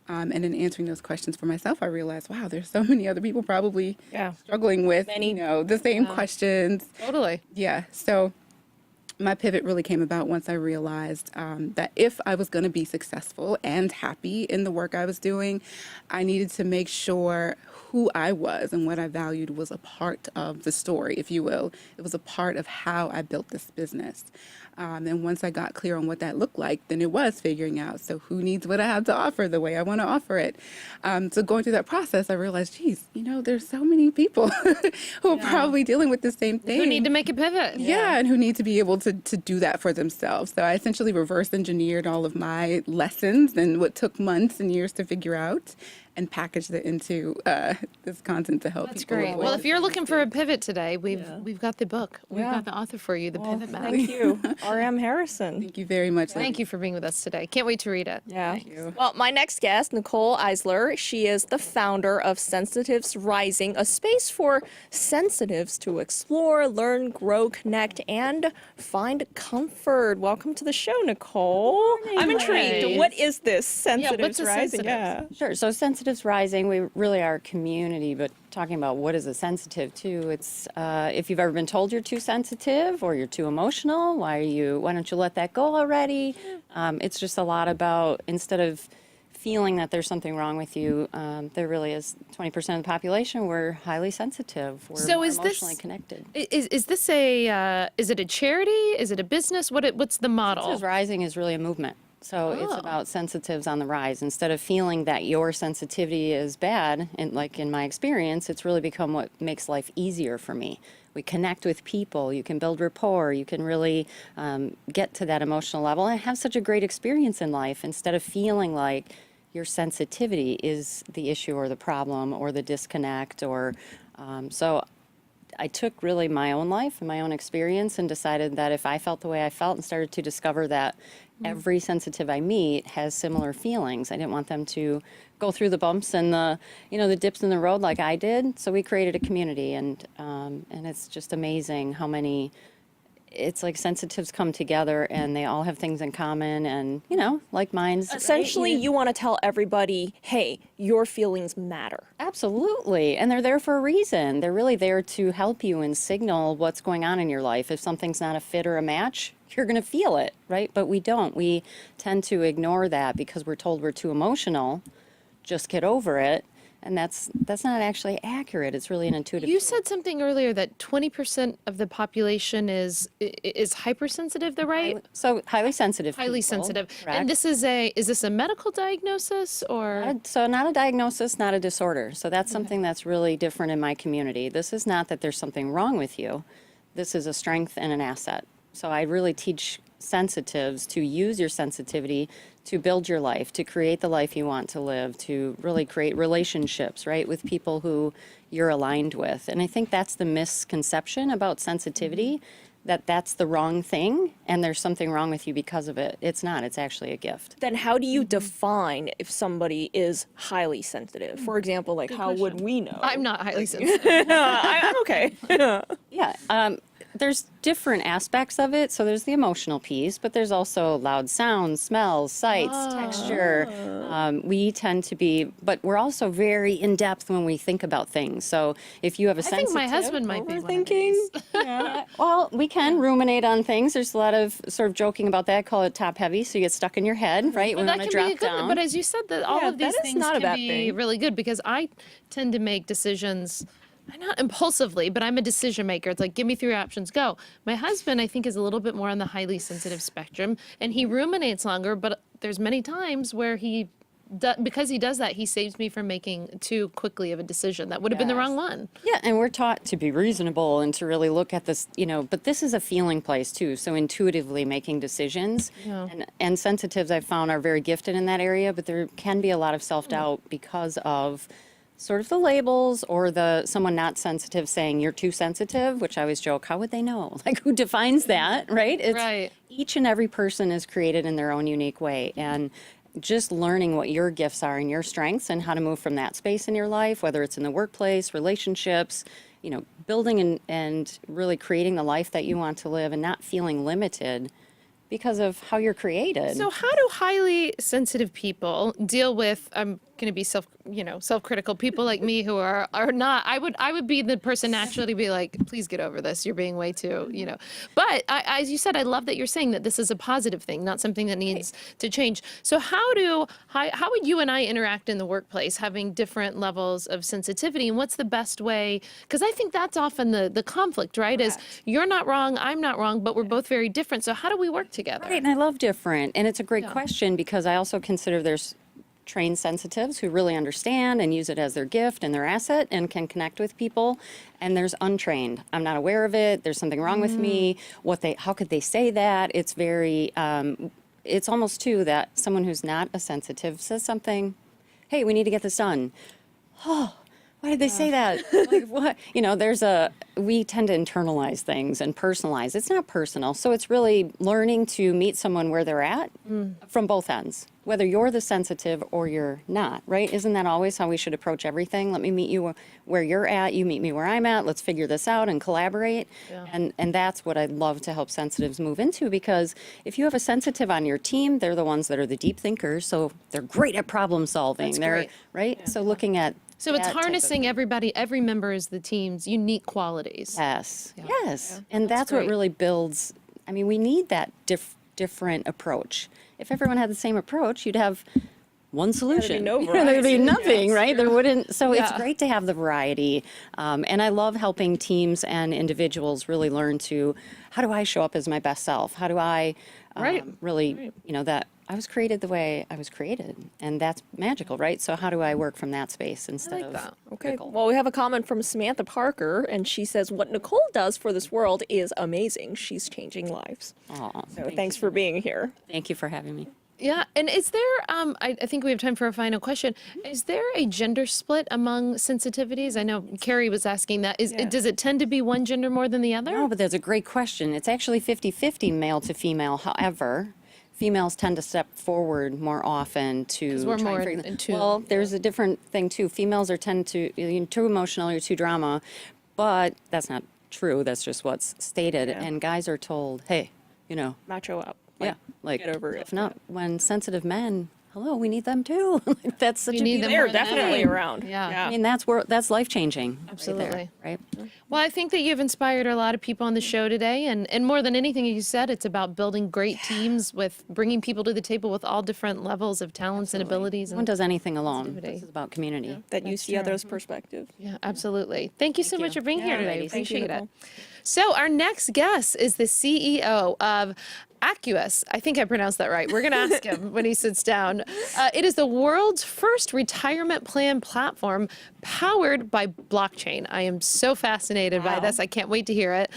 Speaker 8: And in answering those questions for myself, I realized, wow, there's so many other people probably struggling with, the same questions.
Speaker 2: Totally.
Speaker 8: Yeah. So my pivot really came about once I realized that if I was going to be successful and happy in the work I was doing, I needed to make sure who I was and what I valued was a part of the story, if you will. It was a part of how I built this business. And once I got clear on what that looked like, then it was figuring out, so who needs what I have to offer the way I want to offer it. So going through that process, I realized, geez, there's so many people who are probably dealing with the same thing.
Speaker 2: Who need to make a pivot.
Speaker 8: Yeah, and who need to be able to do that for themselves. So I essentially reverse engineered all of my lessons and what took months and years to figure out and package that into this content to help
Speaker 2: That's
Speaker 8: people.
Speaker 2: great. Well, if you're looking for a pivot today, we've got the book. We've got the author for you, The Pivot Map.
Speaker 1: Thank you, R.M. Harrison.
Speaker 8: Thank you very much.
Speaker 2: Thank you for being with us today. Can't wait to read it.
Speaker 1: Yeah. Well, my next guest, Nicole Eisler, she is the founder of Sensitives Rising, a space for sensitives to explore, learn, grow, connect, and find comfort. Welcome to the show, Nicole. I'm intrigued. What is this Sensitives
Speaker 2: what's a
Speaker 1: Rising?
Speaker 2: sensitive?
Speaker 9: Sure. So Sensitives Rising, we really are a community, but talking about what is a sensitive too, it's if you've ever been told you're too sensitive or you're too emotional, why don't you let that go already? It's just a lot about, instead of feeling that there's something wrong with you, there really is 20% of the population, we're highly sensitive. We're
Speaker 2: So
Speaker 9: more
Speaker 2: is this-
Speaker 9: emotionally connected.
Speaker 2: Is this is it a charity? Is it a business? What's the model?
Speaker 9: Sensitives Rising is really a movement. So it's about sensitives on the rise. Instead of feeling that your sensitivity is bad, and like in my experience, it's really become what makes life easier for me. We connect with people, you can build rapport, you can really get to that emotional level and have such a great experience in life instead of feeling like your sensitivity is the issue or the problem or the disconnect or so I took really my own life and my own experience and decided that if I felt the way I felt and started to discover that every sensitive I meet has similar feelings, I didn't want them to go through the bumps and the dips in the road like I did. So we created a community, and it's just amazing how many. It's like sensitives come together and they all have things in common and, like minds.
Speaker 1: Essentially, you want to tell everybody, hey, your feelings matter.
Speaker 9: Absolutely. And they're there for a reason. They're really there to help you and signal what's going on in your life. If something's not a fit or a match, you're going to feel it, right? But we don't. We tend to ignore that because we're told we're too emotional. Just get over it. And that's not actually accurate. It's really an intuitive.
Speaker 2: You
Speaker 9: tool.
Speaker 2: said something earlier that 20% of the population is hypersensitive, the right?
Speaker 9: So highly sensitive.
Speaker 2: Highly
Speaker 9: people,
Speaker 2: sensitive.
Speaker 9: correct.
Speaker 2: And is this a medical diagnosis or?
Speaker 9: So not a diagnosis, not a disorder. So that's something that's really different in my community. This is not that there's something wrong with you. This is a strength and an asset. So I really teach sensitives to use your sensitivity to build your life, to create the life you want to live, to really create relationships, right, with people who you're aligned with. And I think that's the misconception about sensitivity, that that's the wrong thing and there's something wrong with you because of it. It's not. It's actually a gift.
Speaker 1: Then how do you define if somebody is highly sensitive? For example, like how would we know?
Speaker 2: I'm not highly sensitive.
Speaker 1: I'm okay.
Speaker 9: Yeah. There's different aspects of it. So there's the emotional piece, but there's also loud sounds, smells, sights, texture. We tend to be, but we're also very in depth when we think about things. So if you have a
Speaker 2: I think
Speaker 9: sensitive,
Speaker 2: my husband might be one of
Speaker 9: overthinking.
Speaker 2: these.
Speaker 9: Well, we can ruminate on things. There's a lot of sort of joking about that. I call it top heavy. So you get stuck in your head, right?
Speaker 2: But
Speaker 9: We
Speaker 2: that
Speaker 9: want
Speaker 2: can
Speaker 9: to
Speaker 2: be a
Speaker 9: drop
Speaker 2: good one.
Speaker 9: down.
Speaker 2: But as you said, that all
Speaker 1: Yeah,
Speaker 2: of these
Speaker 1: that is
Speaker 2: things
Speaker 1: not a
Speaker 2: can
Speaker 1: bad
Speaker 2: be
Speaker 1: thing.
Speaker 2: really good because I tend to make decisions, not impulsively, but I'm a decision maker. It's like, give me 3 options, go. My husband, I think, is a little bit more on the highly sensitive spectrum, and he ruminates longer, but there's many times where because he does that, he saves me from making too quickly of a decision that would have been the wrong one.
Speaker 9: Yeah, and we're taught to be reasonable and to really look at this, but this is a feeling place too. So intuitively making decisions.
Speaker 2: Yeah.
Speaker 9: And sensitives I've found are very gifted in that area, but there can be a lot of self-doubt because of sort of the labels or someone not sensitive saying you're too sensitive, which I always joke, how would they know? Like who defines that, right?
Speaker 2: Right.
Speaker 9: Each and every person is created in their own unique way. And just learning what your gifts are and your strengths and how to move from that space in your life, whether it's in the workplace, relationships, building and really creating the life that you want to live and not feeling limited because of how you're created.
Speaker 2: So how do highly sensitive people deal with, I'm going to be self-critical people like me who are not, I would be the person naturally to be like, please get over this. You're being way too, But as you said, I love that you're saying that this is a positive thing, not something that needs to change. So how would you and I interact in the workplace, having different levels of sensitivity, and what's the best way? Because I think that's often the conflict, right? Is you're not wrong, I'm not wrong, but we're both very different. So how do we work together?
Speaker 9: Right, and I love different. And it's a great question because I also consider there's trained sensitives who really understand and use it as their gift and their asset and can connect with people. And there's untrained. I'm not aware of it. There's something wrong with me. How could they say that? It's very, it's almost too that someone who's not a sensitive says something, hey, we need to get this done. Oh, why did they say that? Like what? We tend to internalize things and personalize. It's not personal. So it's really learning to meet someone where they're at from both ends, whether you're the sensitive or you're not, right? Isn't that always how we should approach everything? Let me meet you where you're at. You meet me where I'm at. Let's figure this out and collaborate. Yeah. And that's what I'd love to help sensitives move into, because if you have a sensitive on your team, they're the ones that are the deep thinkers. So they're great at problem solving.
Speaker 2: That's
Speaker 9: they're
Speaker 2: great.
Speaker 9: right. Yeah. So looking at
Speaker 2: So it's harnessing every member is the team's unique qualities.
Speaker 9: Yes.
Speaker 2: Yeah.
Speaker 9: Yes.
Speaker 2: Yeah.
Speaker 9: And that's what
Speaker 2: great.
Speaker 9: really builds. I mean, we need that different approach. If everyone had the same approach, you'd have one solution.
Speaker 1: no
Speaker 9: There'd be
Speaker 1: variety.
Speaker 9: nothing, right? There wouldn't. So it's
Speaker 2: Yeah.
Speaker 9: great to have the variety. And I love helping teams and individuals really learn to, how do I show up as my best self? How do I really, that I was created the way I was created, and that's magical, right? So how do I work from that space instead of
Speaker 2: that.
Speaker 1: Okay.
Speaker 9: critical?
Speaker 1: Well, we have a comment from Samantha Parker, and she says, what Nicole does for this world is amazing. She's changing lives.
Speaker 9: Aw,
Speaker 1: So thanks for being here.
Speaker 9: thank you for having me.
Speaker 2: Yeah, and is there, I think we have time for a final question. Is there a gender split among sensitivities? I know Carrie was asking that. Does it tend to be one gender more than the other?
Speaker 9: No, but that's a great question. It's actually 50-50 male to female. However, females tend to step forward more often to
Speaker 2: 'Cause we're
Speaker 9: try
Speaker 2: more
Speaker 9: and figure
Speaker 2: in tune.
Speaker 9: Well, there's a different thing too. Females tend to, you're too emotional, you're too drama, but that's not true. That's just what's stated.
Speaker 1: Yeah.
Speaker 9: And guys are told, hey,
Speaker 1: Macho up.
Speaker 9: yeah, like
Speaker 1: get over it.
Speaker 9: if not, when sensitive men hello, we need them too. That's such
Speaker 2: We
Speaker 9: a
Speaker 2: need them
Speaker 9: beautiful
Speaker 1: They're
Speaker 2: more than
Speaker 1: definitely
Speaker 2: ever.
Speaker 1: around.
Speaker 2: Yeah.
Speaker 9: I mean, that's life-changing.
Speaker 2: Absolutely.
Speaker 9: Right?
Speaker 2: Well, I think that you've inspired a lot of people on the show today. And more than anything you said, it's about building great teams with bringing people to the table with all different levels of talents and abilities.
Speaker 9: No one does anything alone.
Speaker 2: Positivity.
Speaker 9: This is about community.
Speaker 1: That you see others' perspective.
Speaker 2: Yeah, absolutely. Thank you so much for being here today.
Speaker 1: ladies. Thank you,
Speaker 2: Appreciate it.
Speaker 1: Nicole.
Speaker 2: So our next guest is the CEO of Auctus. I think I pronounced that right. We're going to ask him when he sits down. It is the world's first retirement plan platform powered by blockchain. I am so fascinated by this. I can't wait to hear it.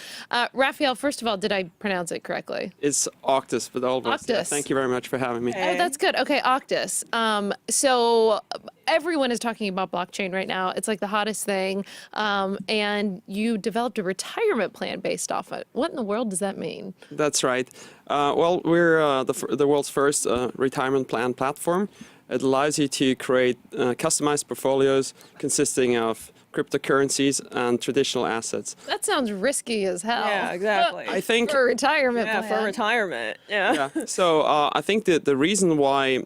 Speaker 2: Raphael, first of all, did I pronounce it correctly?
Speaker 10: It's Auctus, but almost. Yeah,
Speaker 2: Auctus.
Speaker 10: thank you very much for having me.
Speaker 2: Oh, that's good. Okay, Auctus. So everyone is talking about blockchain right now. It's like the hottest thing. And you developed a retirement plan based off it. What in the world does that mean?
Speaker 10: That's right. Well, we're the world's first retirement plan platform. It allows you to create customized portfolios consisting of cryptocurrencies and traditional assets.
Speaker 2: That sounds risky as hell.
Speaker 1: Yeah, exactly.
Speaker 10: I think
Speaker 2: For a retirement
Speaker 1: Yeah,
Speaker 2: plan.
Speaker 1: for retirement. Yeah.
Speaker 10: yeah. So I think that the reason why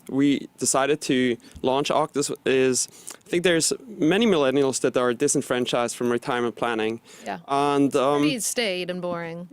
Speaker 10: we decided to launch Auctus is I think there's many millennials that are disenfranchised from retirement planning.
Speaker 2: Yeah.
Speaker 10: And
Speaker 2: Pretty staid and boring.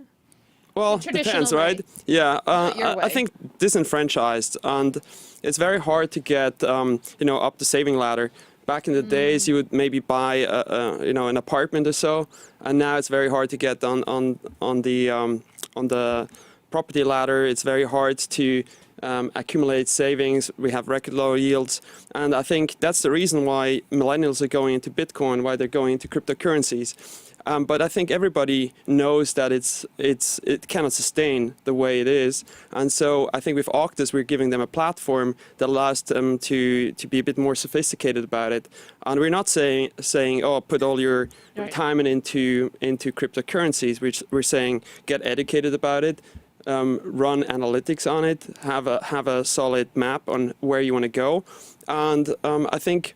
Speaker 10: well,
Speaker 2: traditional
Speaker 10: depends, right?
Speaker 2: way.
Speaker 10: Yeah,
Speaker 2: your
Speaker 10: I
Speaker 2: way.
Speaker 10: think disenfranchised, and it's very hard to get, up the saving ladder. Back in the days, you would maybe buy, an apartment or so, and now it's very hard to get on the property ladder. It's very hard to accumulate savings. We have record low yields, and I think that's the reason why millennials are going into Bitcoin, why they're going into cryptocurrencies. But I think everybody knows that it cannot sustain the way it is. And so I think with Auctus, we're giving them a platform that allows them to be a bit more sophisticated about it. And we're not saying, oh, put all your retirement into cryptocurrencies. We're saying get educated about it, run analytics on it, have a solid map on where you want to go. And I think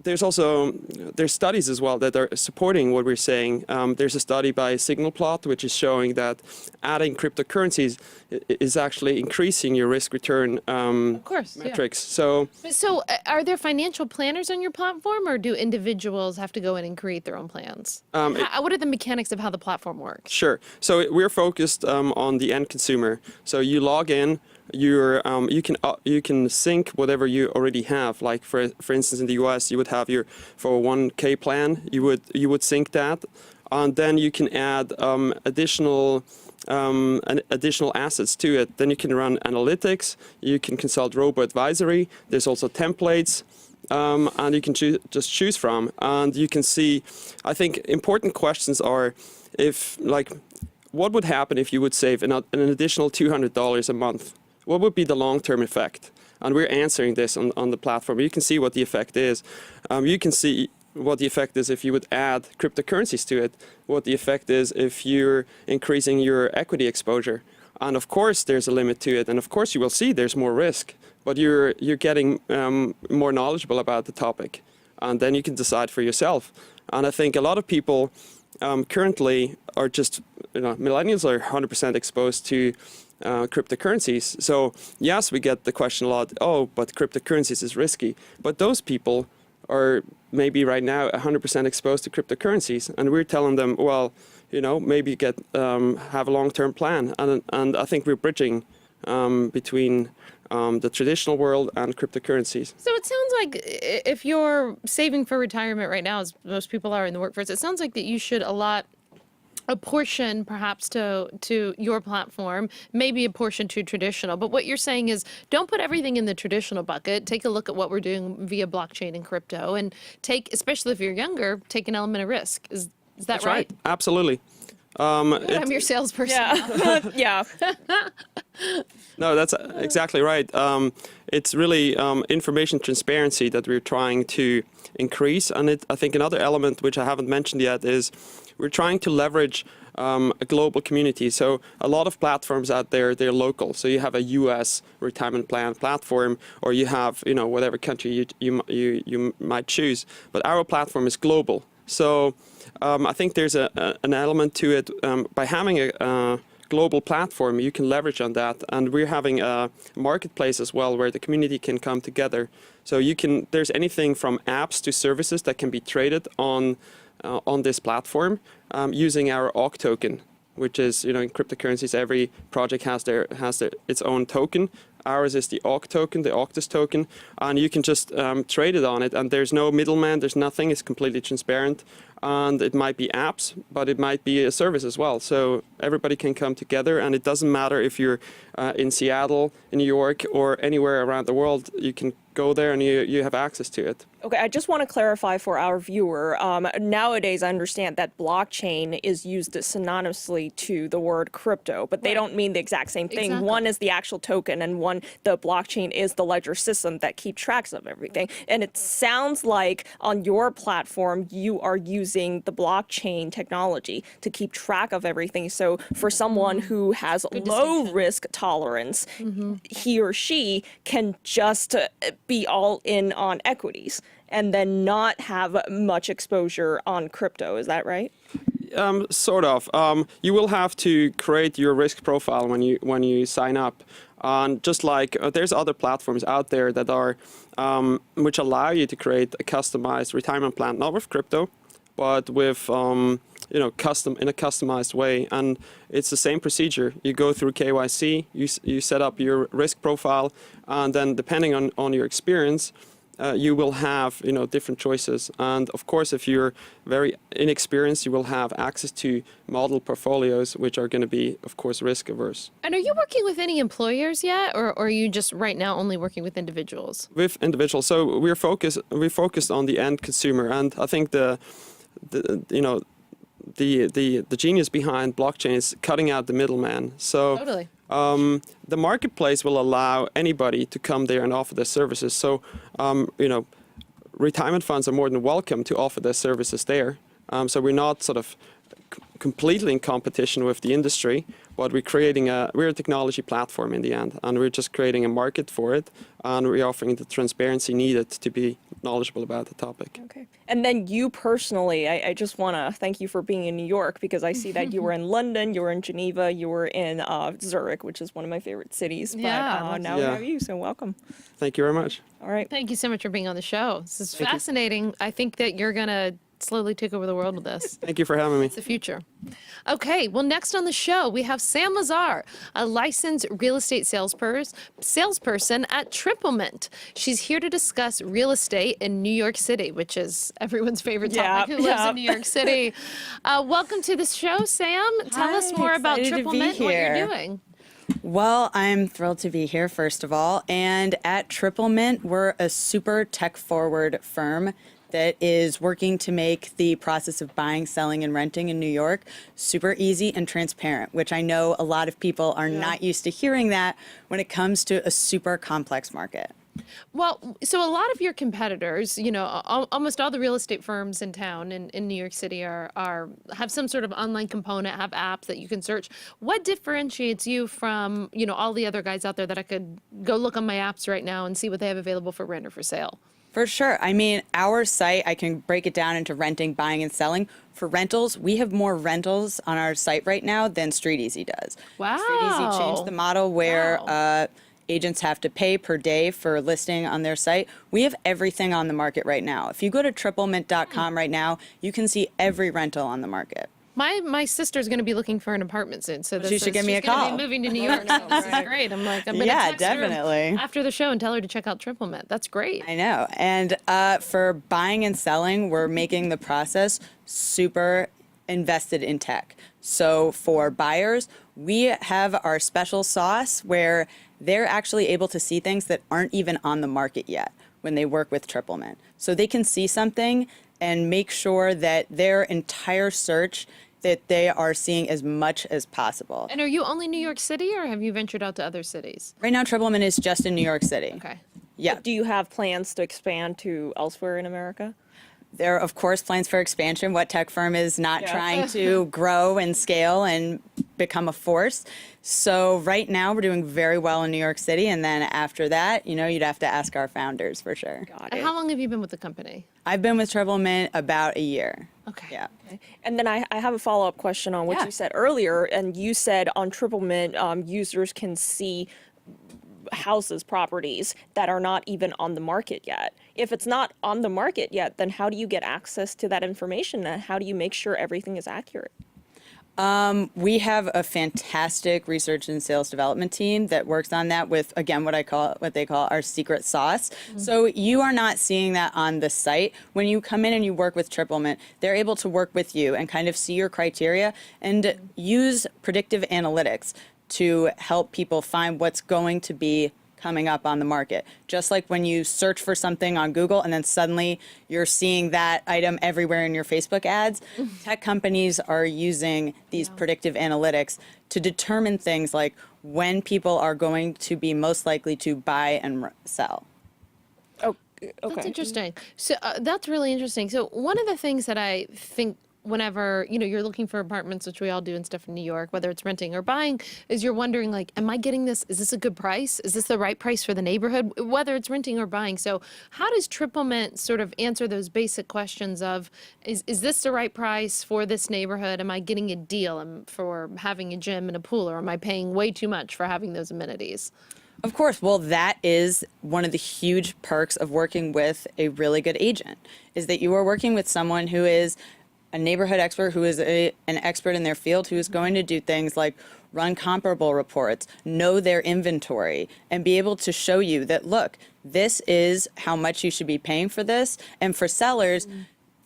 Speaker 10: there's studies as well that are supporting what we're saying. There's a study by Signalplot which is showing that adding cryptocurrencies is actually increasing your risk return
Speaker 2: Of course. Yeah.
Speaker 10: metrics. So
Speaker 2: So are there financial planners on your platform, or do individuals have to go in and create their own plans? What are the mechanics of how the platform works?
Speaker 10: sure. So we're focused on the end consumer. So you log in. You can sync whatever you already have. Like for instance, in the U.S., you would have your 401k plan. You would sync that, and then you can add additional assets to it. Then you can run analytics. You can consult robo-advisory. There's also templates. And you can just choose from. And you can see, I think important questions are what would happen if you would save an additional $200 a month? What would be the long-term effect? And we're answering this on the platform. You can see what the effect is. You can see what the effect is if you would add cryptocurrencies to it, what the effect is if you're increasing your equity exposure. And of course, there's a limit to it. And of course, you will see there's more risk, but you're getting more knowledgeable about the topic. And then you can decide for yourself. And I think a lot of people currently are just, millennials are 100% exposed to cryptocurrencies. So yes, we get the question a lot, oh, but cryptocurrencies is risky. But those people are maybe right now 100% exposed to cryptocurrencies. And we're telling them, well, maybe have a long-term plan. And I think we're bridging between the traditional world and cryptocurrencies.
Speaker 2: So it sounds like if you're saving for retirement right now, as most people are in the workforce, it sounds like that you should allot a portion perhaps to your platform, maybe a portion to traditional. But what you're saying is don't put everything in the traditional bucket. Take a look at what we're doing via blockchain and crypto, and especially if you're younger, take an element of risk. Is that
Speaker 10: That's right? Absolutely.
Speaker 2: I'm your salesperson.
Speaker 1: Yeah.
Speaker 10: No, that's exactly right. It's really information transparency that we're trying to increase. And I think another element which I haven't mentioned yet is we're trying to leverage a global community. So a lot of platforms out there, they're local. So you have a U.S. retirement plan platform, or you have whatever country you might choose. But our platform is global. So I think there's an element to it by having a global platform, you can leverage on that. And we're having a marketplace as well where the community can come together. So there's anything from apps to services that can be traded on this platform using our Auct token, which is, in cryptocurrencies, every project has its own token. Ours is the Auct token, the Auctus token, and you can just trade it on it, and there's no middleman, there's nothing, it's completely transparent. And it might be apps, but it might be a service as well. So everybody can come together, and it doesn't matter if you're in Seattle, in New York, or anywhere around the world. You can go there and you have access to it.
Speaker 1: Okay, I just want to clarify for our viewer. Nowadays, I understand that blockchain is used synonymously to the word crypto, but they don't mean the exact same thing.
Speaker 2: Exactly.
Speaker 1: One is the actual token, and the blockchain is the ledger system that keeps tracks of everything. And it sounds like on your platform, you are using the blockchain technology to keep track of everything. So for someone who has low risk tolerance, he or she can just be all in on equities and then not have much exposure on crypto. Is that right?
Speaker 10: Sort of. You will have to create your risk profile when you sign up. And just like there's other platforms out there that are which allow you to create a customized retirement plan, not with crypto, but with custom in a customized way. And it's the same procedure. You go through KYC, you set up your risk profile, and then depending on your experience, you will have different choices. And of course, if you're very inexperienced, you will have access to model portfolios, which are going to be, of course, risk averse.
Speaker 2: And are you working with any employers yet, or are you just right now only working with individuals?
Speaker 10: With individuals, so we're focused on the end consumer, and I think the genius behind blockchain is cutting out the middleman. So
Speaker 2: Totally.
Speaker 10: The marketplace will allow anybody to come there and offer their services. So, retirement funds are more than welcome to offer their services there. So we're not sort of completely in competition with the industry, but we're a technology platform in the end, and we're just creating a market for it, and we're offering the transparency needed to be knowledgeable about the topic.
Speaker 1: Okay. And then you personally, I just want to thank you for being in New York, because I see that you were in London, you were in Geneva, you were in Zurich, which is one of my favorite cities. But now we have you, so welcome.
Speaker 10: Thank you very much.
Speaker 1: All right.
Speaker 2: Thank you so much for being on the show. This is fascinating. I think that you're going to slowly take over the world with this.
Speaker 10: Thank you for having me.
Speaker 2: It's the future. Okay, well, next on the show, we have Sam Lazar, a licensed real estate salesperson at Triplemint. She's here to discuss real estate in New York City, which is everyone's favorite topic who lives in New York City. Welcome to the show, Sam. Tell us more about Triplemint and what you're doing.
Speaker 11: Well, I'm thrilled to be here, first of all. And at Triplemint, we're a super tech-forward firm that is working to make the process of buying, selling, and renting in New York super easy and transparent, which I know a lot of people are not used to hearing that when it comes to a super complex market.
Speaker 2: Well, so a lot of your competitors, almost all the real estate firms in town in New York City have some sort of online component, have apps that you can search. What differentiates you from, all the other guys out there that I could go look on my apps right now and see what they have available for rent or for sale?
Speaker 11: For sure. I mean, our site, I can break it down into renting, buying, and selling. For rentals, we have more rentals on our site right now than StreetEasy does.
Speaker 2: Wow.
Speaker 11: StreetEasy changed the model where agents have to pay per day for listing on their site. We have everything on the market right now. If you go to triplemint.com right now, you can see every rental on the market.
Speaker 2: My sister's going to you looking for an apartment soon, so
Speaker 11: she should give me a call.
Speaker 2: She's going to be moving to New York. So this is great. I'm going to text her after the show and tell her to check out Triplemint. That's great.
Speaker 11: I know. And for buying and selling, we're making the process super invested in tech. So for buyers, we have our special sauce where they're actually able to see things that aren't even on the market yet when they work with Triplemint. So they can see something and make sure that their entire search that they are seeing as much as possible.
Speaker 2: And are you only New York City, or have you ventured out to other cities?
Speaker 11: Right now, Triplemint is just in New York City.
Speaker 2: Okay.
Speaker 11: Yeah.
Speaker 1: But do you have plans to expand to elsewhere in America?
Speaker 11: There are, of course, plans for expansion. What tech firm is not trying to grow and scale and become a force. So right now we're doing very well in New York City, and then after that, you'd have to ask our founders for sure.
Speaker 2: And how long have you been with the company?
Speaker 11: I've been with Triplemint about a year.
Speaker 2: Okay.
Speaker 11: Yeah.
Speaker 1: And then I have a follow-up question on what
Speaker 11: Yeah.
Speaker 1: you said earlier. And you said on Triplemint, users can see houses, properties that are not even on the market yet. If it's not on the market yet, then how do you get access to that information? And how do you make sure everything is accurate?
Speaker 11: We have a fantastic research and sales development team that works on that with, again, what they call our secret sauce. So you are not seeing that on the site. When you come in and you work with Triplemint, they're able to work with you and kind of see your criteria and use predictive analytics to help people find what's going to be coming up on the market. Just like when you search for something on Google and then suddenly you're seeing that item everywhere in your Facebook ads, tech companies are using these predictive analytics to determine things like when people are going to be most likely to buy and sell.
Speaker 1: Oh, okay.
Speaker 2: That's interesting. So that's really interesting. So one of the things that I think whenever you're looking for apartments, which we all do and stuff in New York, whether it's renting or buying, is you're wondering like, am I getting this? Is this a good price? Is this the right price for the neighborhood? Whether it's renting or buying. So how does Triplemint sort of answer those basic questions of, is this the right price for this neighborhood? Am I getting a deal for having a gym and a pool, or am I paying way too much for having those amenities?
Speaker 11: Of course. Well, that is one of the huge perks of working with a really good agent, is that you are working with someone who is a neighborhood expert, who is an expert in their field, who is going to do things like run comparable reports, know their inventory, and be able to show you that, look, this is how much you should be paying for this. And for sellers,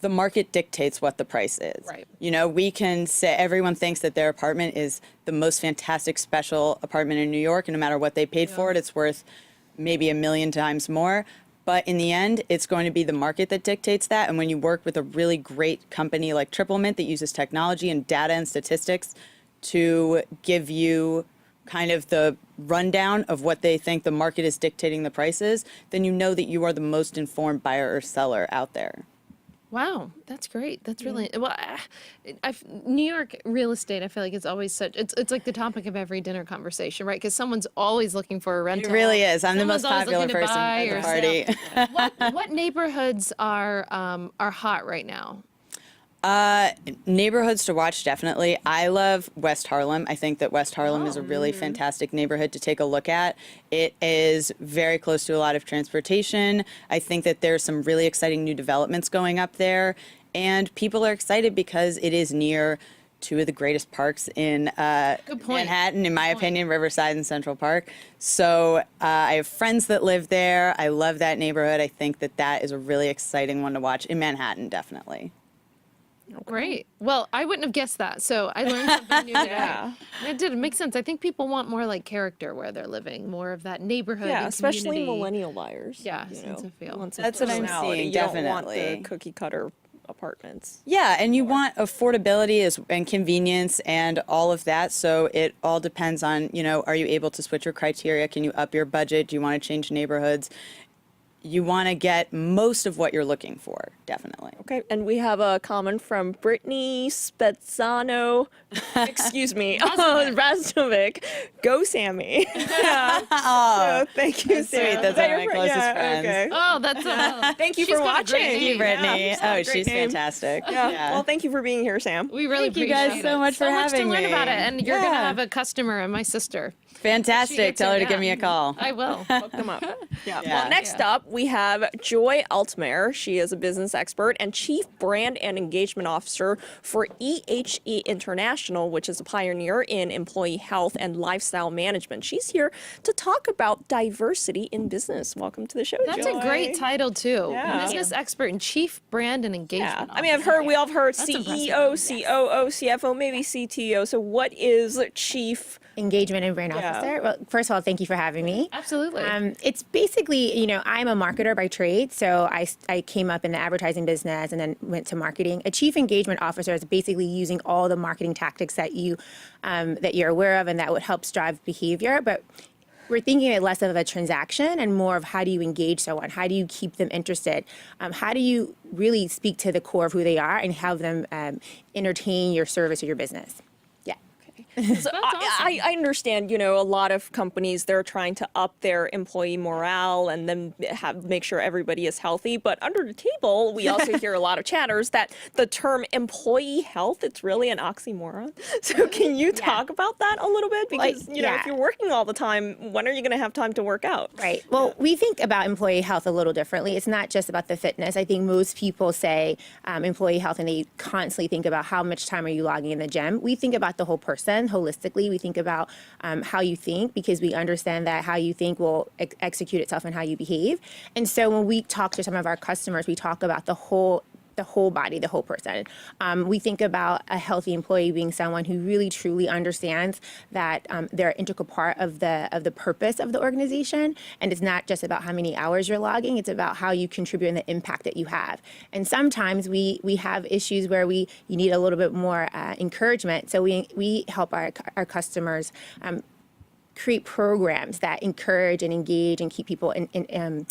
Speaker 11: the market dictates what the price is.
Speaker 2: Right.
Speaker 11: We can say everyone thinks that their apartment is the most fantastic special apartment in New York, and no matter what they paid for it, it's worth maybe 1 million times more. But in the end, it's going to be the market that dictates that. And when you work with a really great company like Triplemint that uses technology and data and statistics to give you kind of the rundown of what they think the market is dictating the prices, then you know that you are the most informed buyer or seller out there.
Speaker 2: Wow, that's great. That's really well. New York real estate, I feel like it's always such. It's like the topic of every dinner conversation, right? Because someone's always looking for a rental.
Speaker 11: It really is. I'm the
Speaker 2: Someone's
Speaker 11: most
Speaker 2: always
Speaker 11: popular
Speaker 2: looking to
Speaker 11: person
Speaker 2: buy
Speaker 11: at
Speaker 2: or
Speaker 11: the party.
Speaker 2: sell. What neighborhoods are hot right now?
Speaker 11: Neighborhoods to watch, definitely. I love West Harlem. I think that West Harlem is a really fantastic neighborhood to take a look at. It is very close to a lot of transportation. I think that there's some really exciting new developments going up there. And people are excited because it is near two of the greatest parks in Manhattan, in my opinion, Riverside and Central Park. So I have friends that live there. I love that neighborhood. I think that that is a really exciting one to watch in Manhattan, definitely.
Speaker 2: Great. Well, I wouldn't have guessed that. So I learned something new today.
Speaker 1: Yeah.
Speaker 2: It did. It makes sense. I think people want more like character where they're living, more of that neighborhood.
Speaker 1: Yeah,
Speaker 2: and
Speaker 1: especially
Speaker 2: community.
Speaker 1: millennial buyers.
Speaker 2: Yeah, sense of feel.
Speaker 11: That's what I'm seeing,
Speaker 1: You don't want the
Speaker 11: definitely.
Speaker 1: cookie cutter apartments.
Speaker 11: Yeah, and you want affordability and convenience and all of that. So it all depends on, are you able to switch your criteria? Can you up your budget? Do you want to change neighborhoods? You want to get most of what you're looking for, definitely.
Speaker 1: Okay, and we have a comment from Brittany Spezzano. Excuse me, Raznovic. Go, Sammy. So thank you,
Speaker 11: That's sweet. That's one of my closest friends.
Speaker 1: Okay.
Speaker 2: Oh, that's
Speaker 1: Thank you
Speaker 2: she's
Speaker 1: for
Speaker 2: got a great
Speaker 1: watching.
Speaker 2: name.
Speaker 11: Thank you, Brittany.
Speaker 1: Yeah, she's got a
Speaker 11: Oh,
Speaker 1: great
Speaker 11: she's
Speaker 1: name.
Speaker 11: fantastic.
Speaker 1: Yeah. Well, thank you for being here, Sam.
Speaker 2: We really
Speaker 11: Thank you
Speaker 2: appreciate
Speaker 11: guys
Speaker 2: it.
Speaker 11: so much for
Speaker 2: much
Speaker 11: having
Speaker 2: to learn
Speaker 11: me.
Speaker 2: about it, and you're gonna
Speaker 11: Yeah.
Speaker 2: have a customer and my sister.
Speaker 11: Fantastic. Tell her to give me a call.
Speaker 2: I will.
Speaker 1: Hook them up. Yeah.
Speaker 11: Yeah.
Speaker 1: Well, next up, we have Joy Altimare. She is a business expert and Chief Brand and Engagement Officer for EHE International, which is a pioneer in employee health and lifestyle management. She's here to talk about diversity in business. Welcome to the show,
Speaker 2: That's
Speaker 1: Joy.
Speaker 2: a great title too.
Speaker 1: Yeah.
Speaker 2: Business expert and Chief Brand and Engagement.
Speaker 1: Yeah. I mean, we all have heard CEO, COO, CFO, maybe CTO. So what is Chief
Speaker 12: Engagement and brand officer. Well, first of all, thank you for having me.
Speaker 2: Absolutely.
Speaker 12: It's basically, I'm a marketer by trade, so I came up in the advertising business and then went to marketing. A chief engagement officer is basically using all the marketing tactics that you're aware of and that would help drive behavior, but we're thinking of it less of a transaction and more of how do you engage someone? How do you keep them interested? How do you really speak to the core of who they are and have them entertain your service or your business? Yeah.
Speaker 1: Okay. So I understand, a lot of companies, they're trying to up their employee morale and then make sure everybody is healthy. But under the table, we also hear a lot of chatters that the term employee health, it's really an oxymoron. So can you talk about that a little bit? Because, if you're working all the time, when are you going to have time to work out?
Speaker 12: Right. Well, we think about employee health a little differently. It's not just about the fitness. I think most people say employee health and they constantly think about how much time are you logging in the gym. We think about the whole person holistically. We think about how you think, because we understand that how you think will execute itself in how you behave. And so when we talk to some of our customers, we talk about the whole body, the whole person. We think about a healthy employee being someone who really truly understands that they're an integral part of the purpose of the organization, and it's not just about how many hours you're logging, it's about how you contribute and the impact that you have. And sometimes we have issues where you need a little bit more encouragement, so we help our customers create programs that encourage and engage and keep people in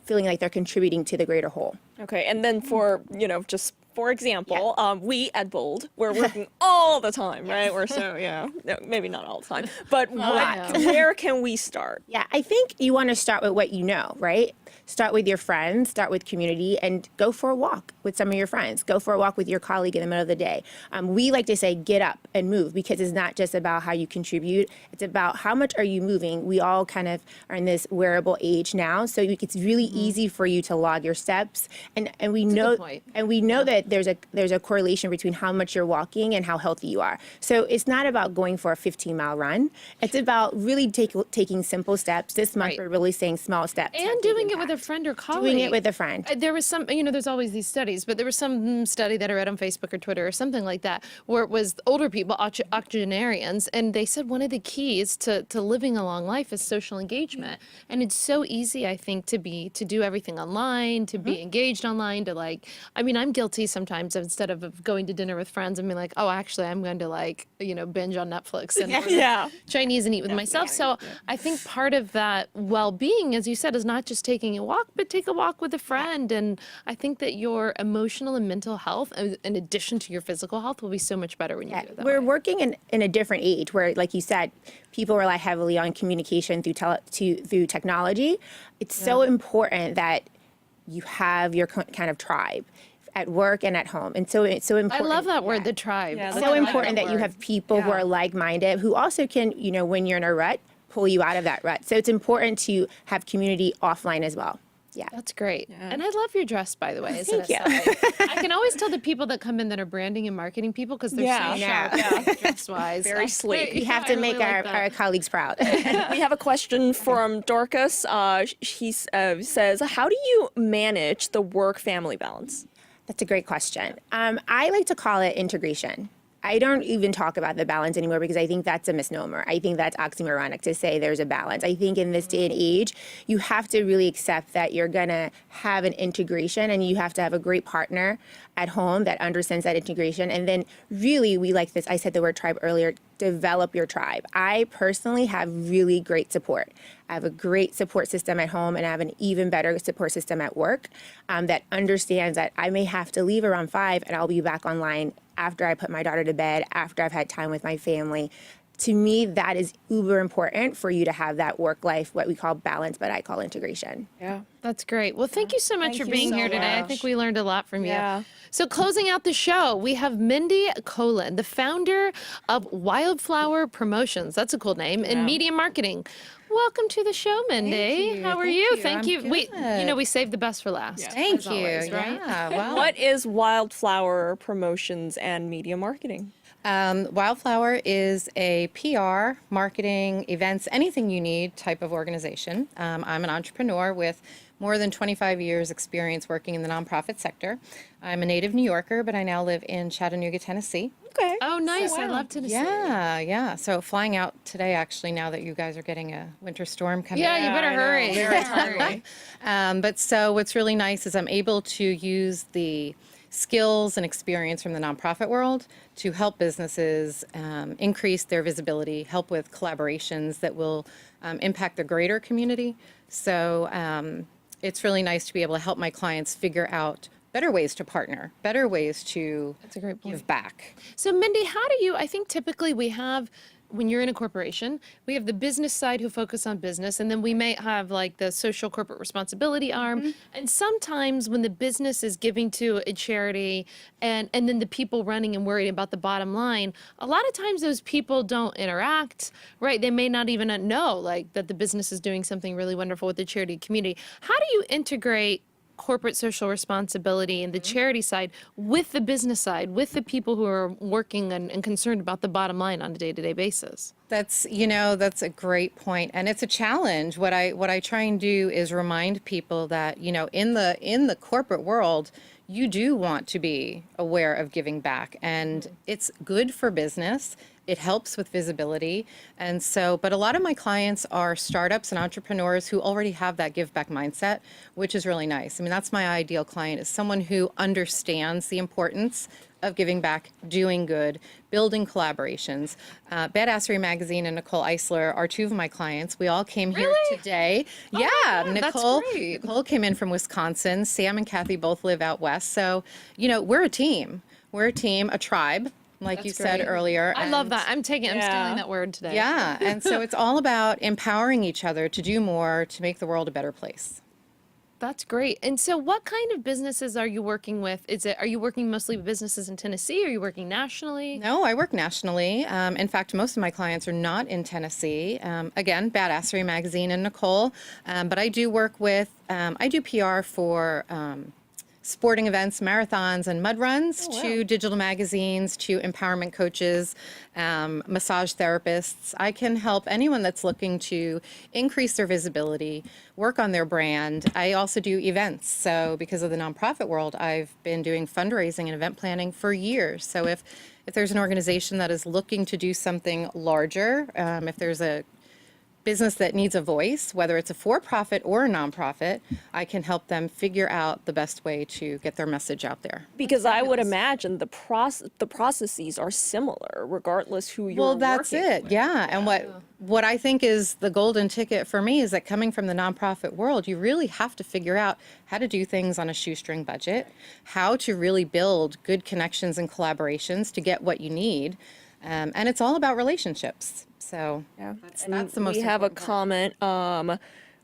Speaker 12: feeling like they're contributing to the greater whole.
Speaker 1: Okay, and then for, just for example, we at Bold, we're working all the time, right? We're so, no, maybe not all the time, but where can we start?
Speaker 12: Yeah, I think you want to start with what you know, right? Start with your friends, start with community, and go for a walk with some of your friends. Go for a walk with your colleague in the middle of the day. We like to say get up and move, because it's not just about how you contribute. It's about how much are you moving. We all kind of are in this wearable age now, so it's really easy for you to log your steps. And we know that there's a correlation between how much you're walking and how healthy you are. So it's not about going for a 15-mile run. It's about really taking simple steps. This month we're really saying small steps.
Speaker 2: And doing it with a friend or colleague.
Speaker 12: Doing it with a friend.
Speaker 2: There was some, there's always these studies, but there was some study that I read on Facebook or Twitter or something like that, where it was older people, octogenarians, and they said one of the keys to living a long life is social engagement. And it's so easy, I think, to do everything online, to be engaged online, to I'm guilty sometimes of, instead of going to dinner with friends and being like, oh, actually, I'm going to binge on Netflix and order Chinese and eat with myself. So I think part of that well-being, as you said, is not just taking a walk, but take a walk with a friend. And I think that your emotional and mental health, in addition to your physical health, will be so much better when you do it that
Speaker 12: We're
Speaker 2: way.
Speaker 12: working in a different age where, like you said, people rely heavily on communication through technology. It's so important that you have your kind of tribe at work and at home. And so it's so important.
Speaker 2: I love that word, the tribe.
Speaker 12: It's so important that you have people who are like-minded, who also can, when you're in a rut, pull you out of that rut. So it's important to have community offline as well. Yeah.
Speaker 2: That's great. And I love your dress, by the way.
Speaker 12: Thank you.
Speaker 2: I can always tell the people that come in that are branding and marketing people, because they're so sharp dress-wise.
Speaker 1: Very sleek.
Speaker 12: We have to make our colleagues proud.
Speaker 1: We have a question from Dorcas. She says, how do you manage the work-family balance?
Speaker 12: That's a great question. I like to call it integration. I don't even talk about the balance anymore, because I think that's a misnomer. I think that's oxymoronic to say there's a balance. I think in this day and age, you have to really accept that you're going to have an integration, and you have to have a great partner at home that understands that integration. And then really, we like this, I said the word tribe earlier, develop your tribe. I personally have really great support. I have a great support system at home, and I have an even better support system at work that understands that I may have to leave around 5 and I'll be back online after I put my daughter to bed, after I've had time with my family. To me, that is uber important for you to have that work life, what we call balance, but I call integration.
Speaker 1: Yeah.
Speaker 2: That's great. Well, thank you so much for
Speaker 1: you
Speaker 2: being
Speaker 1: so
Speaker 2: here today. I
Speaker 1: much.
Speaker 2: think we learned a lot from
Speaker 1: Yeah.
Speaker 2: you. So closing out the show, we have Mindy Kolin, the founder of Wildflower Promotions. That's a cool name. And media marketing. Welcome to the show, Mindy. How are you? Thank you. We saved the best for last.
Speaker 13: Thank
Speaker 2: as
Speaker 13: you.
Speaker 2: always, right?
Speaker 13: Yeah, well,
Speaker 1: What is Wildflower Promotions and Media Marketing?
Speaker 13: Wildflower is a PR, marketing, events, anything you need type of organization. I'm an entrepreneur with more than 25 years experience working in the nonprofit sector. I'm a native New Yorker, but I now live in Chattanooga, Tennessee.
Speaker 1: Okay.
Speaker 2: Oh, nice. I love Tennessee.
Speaker 13: Yeah. So flying out today, actually, now that you guys are getting a winter storm coming.
Speaker 2: Yeah, you better hurry.
Speaker 1: Hurry.
Speaker 13: But so what's really nice is I'm able to use the skills and experience from the nonprofit world to help businesses increase their visibility, help with collaborations that will impact the greater community. So it's really nice to be able to help my clients figure out better ways to partner, better ways to give back.
Speaker 2: So Mindy, how do you, I think typically we have, when you're in a corporation, we have the business side who focus on business, and then we may have like the social corporate responsibility arm. And sometimes when the business is giving to a charity and then the people running and worried about the bottom line, a lot of times those people don't interact, right? They may not even know like that the business is doing something really wonderful with the charity community. How do you integrate corporate social responsibility and the charity side with the business side, with the people who are working and concerned about the bottom line on a day-to-day basis?
Speaker 13: That's, that's a great point, and it's a challenge. What I try and do is remind people that, in the corporate world, you do want to be aware of giving back, and it's good for business. It helps with visibility. And so, but a lot of my clients are startups and entrepreneurs who already have that give back mindset, which is really nice. I mean, that's my ideal client, is someone who understands the importance of giving back, doing good, building collaborations. Badassery Magazine and Nicole are two of my clients. We all came here today. Nicole came in from Wisconsin. Sam and Kathy both live out west. So, we're a team. We're a team, a tribe, like you said earlier.
Speaker 2: I love that. I'm stealing that word today.
Speaker 13: Yeah, and so it's all about empowering each other to do more, to make the world a better place.
Speaker 2: That's great. And so what kind of businesses are you working with? Are you working mostly with businesses in Tennessee? Or are you working nationally?
Speaker 13: No, I work nationally. In fact, most of my clients are not in Tennessee. Again, Badassery Magazine and Nicole. But I do work with, I do PR for sporting events, marathons, and mud runs, to digital magazines, to empowerment coaches, massage therapists. I can help anyone that's looking to increase their visibility, work on their brand. I also do events. So because of the nonprofit world, I've been doing fundraising and event planning for years. So if there's an organization that is looking to do something larger, if there's a business that needs a voice, whether it's a for-profit or a nonprofit, I can help them figure out the best way to get their message out there.
Speaker 1: Because I would imagine the processes are similar, regardless who you're
Speaker 13: Well, that's
Speaker 1: working
Speaker 13: it.
Speaker 1: with.
Speaker 13: Yeah. And what I think is the golden ticket for me is that coming from the nonprofit world, you really have to figure out how to do things on a shoestring budget, how to really build good connections and collaborations to get what you need. And it's all about relationships. So that's the most
Speaker 1: We have a
Speaker 13: important
Speaker 1: comment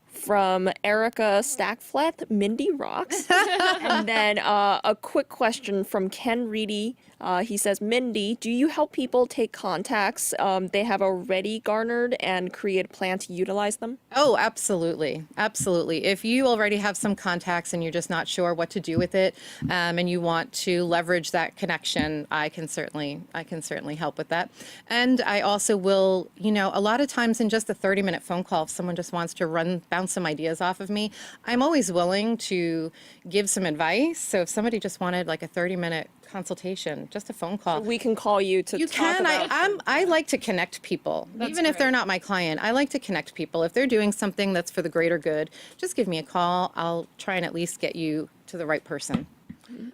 Speaker 1: from Erica Stackfleth, Mindy rocks. And then a quick question from Ken Reedy. He says, Mindy, do you help people take contacts they have already garnered and create a plan to utilize them?
Speaker 13: Oh, absolutely. Absolutely. If you already have some contacts and you're just not sure what to do with it, and you want to leverage that connection, I can certainly help with that. And I also will, a lot of times in just a 30-minute phone call, if someone just wants to bounce some ideas off of me, I'm always willing to give some advice. So if somebody just wanted like a 30-minute consultation, just a phone call.
Speaker 1: We can call you to talk about
Speaker 13: I like to connect people. Even if they're not my client, I like to connect people. If they're doing something that's for the greater good, just give me a call. I'll try and at least get you to the right person.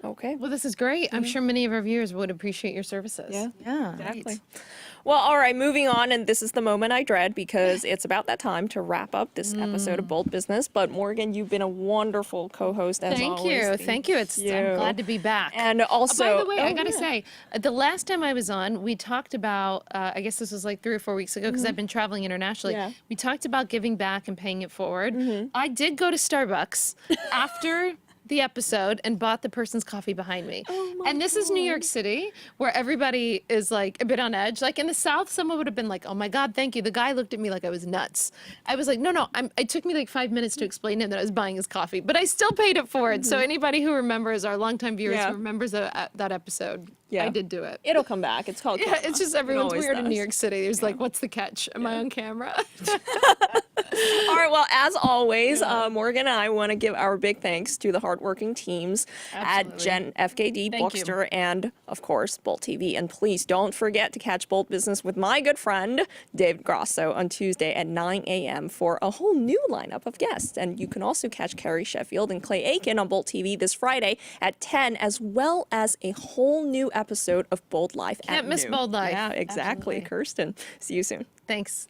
Speaker 1: Okay.
Speaker 2: Well, this is great. I'm sure many of our viewers would appreciate your services.
Speaker 13: Yeah.
Speaker 1: Exactly. Well, all right, moving on, and this is the moment I dread because it's about that time to wrap up this episode of Bold Business. But Morgan, you've been a wonderful co-host as always.
Speaker 2: Thank you. I'm glad to be back.
Speaker 1: And also,
Speaker 2: by the way, I gotta say, the last time I was on, we talked about, I guess this was like 3 or 4 weeks ago because I've been traveling internationally.
Speaker 1: Yeah.
Speaker 2: We talked about giving back and paying it forward. I did go to Starbucks after the episode and bought the person's coffee behind me. And this is New York City, where everybody is like a bit on edge. Like in the South, someone would have been like, oh my God, thank you. The guy looked at me like I was nuts. I was like, no, it took me like 5 minutes to explain to him that I was buying his coffee, but I still paid it forward. So anybody who remembers, our longtime viewers who remembers that episode, I did do it.
Speaker 1: it'll come back. It's called karma.
Speaker 2: It's just everyone's
Speaker 1: always
Speaker 2: weird in
Speaker 1: does.
Speaker 2: New York City. There's like, what's the catch? Am I on camera?
Speaker 1: All right, well, as always, Morgan and I want to give our big thanks to the hardworking teams at Gen FKD, Bookster, and, of course, Bold TV. And please don't forget to catch Bold Business with my good friend, David Grosso, on Tuesday at 9 a.m. for a whole new lineup of guests. And you can also catch Carrie Sheffield and Clay Aiken on Bold TV this Friday at 10, as well as a whole new episode of Bold Life at
Speaker 2: Can't miss
Speaker 1: noon.
Speaker 2: Bold Life.
Speaker 1: Yeah, exactly.
Speaker 2: Absolutely.
Speaker 1: Kirsten, see you soon.
Speaker 2: Thanks.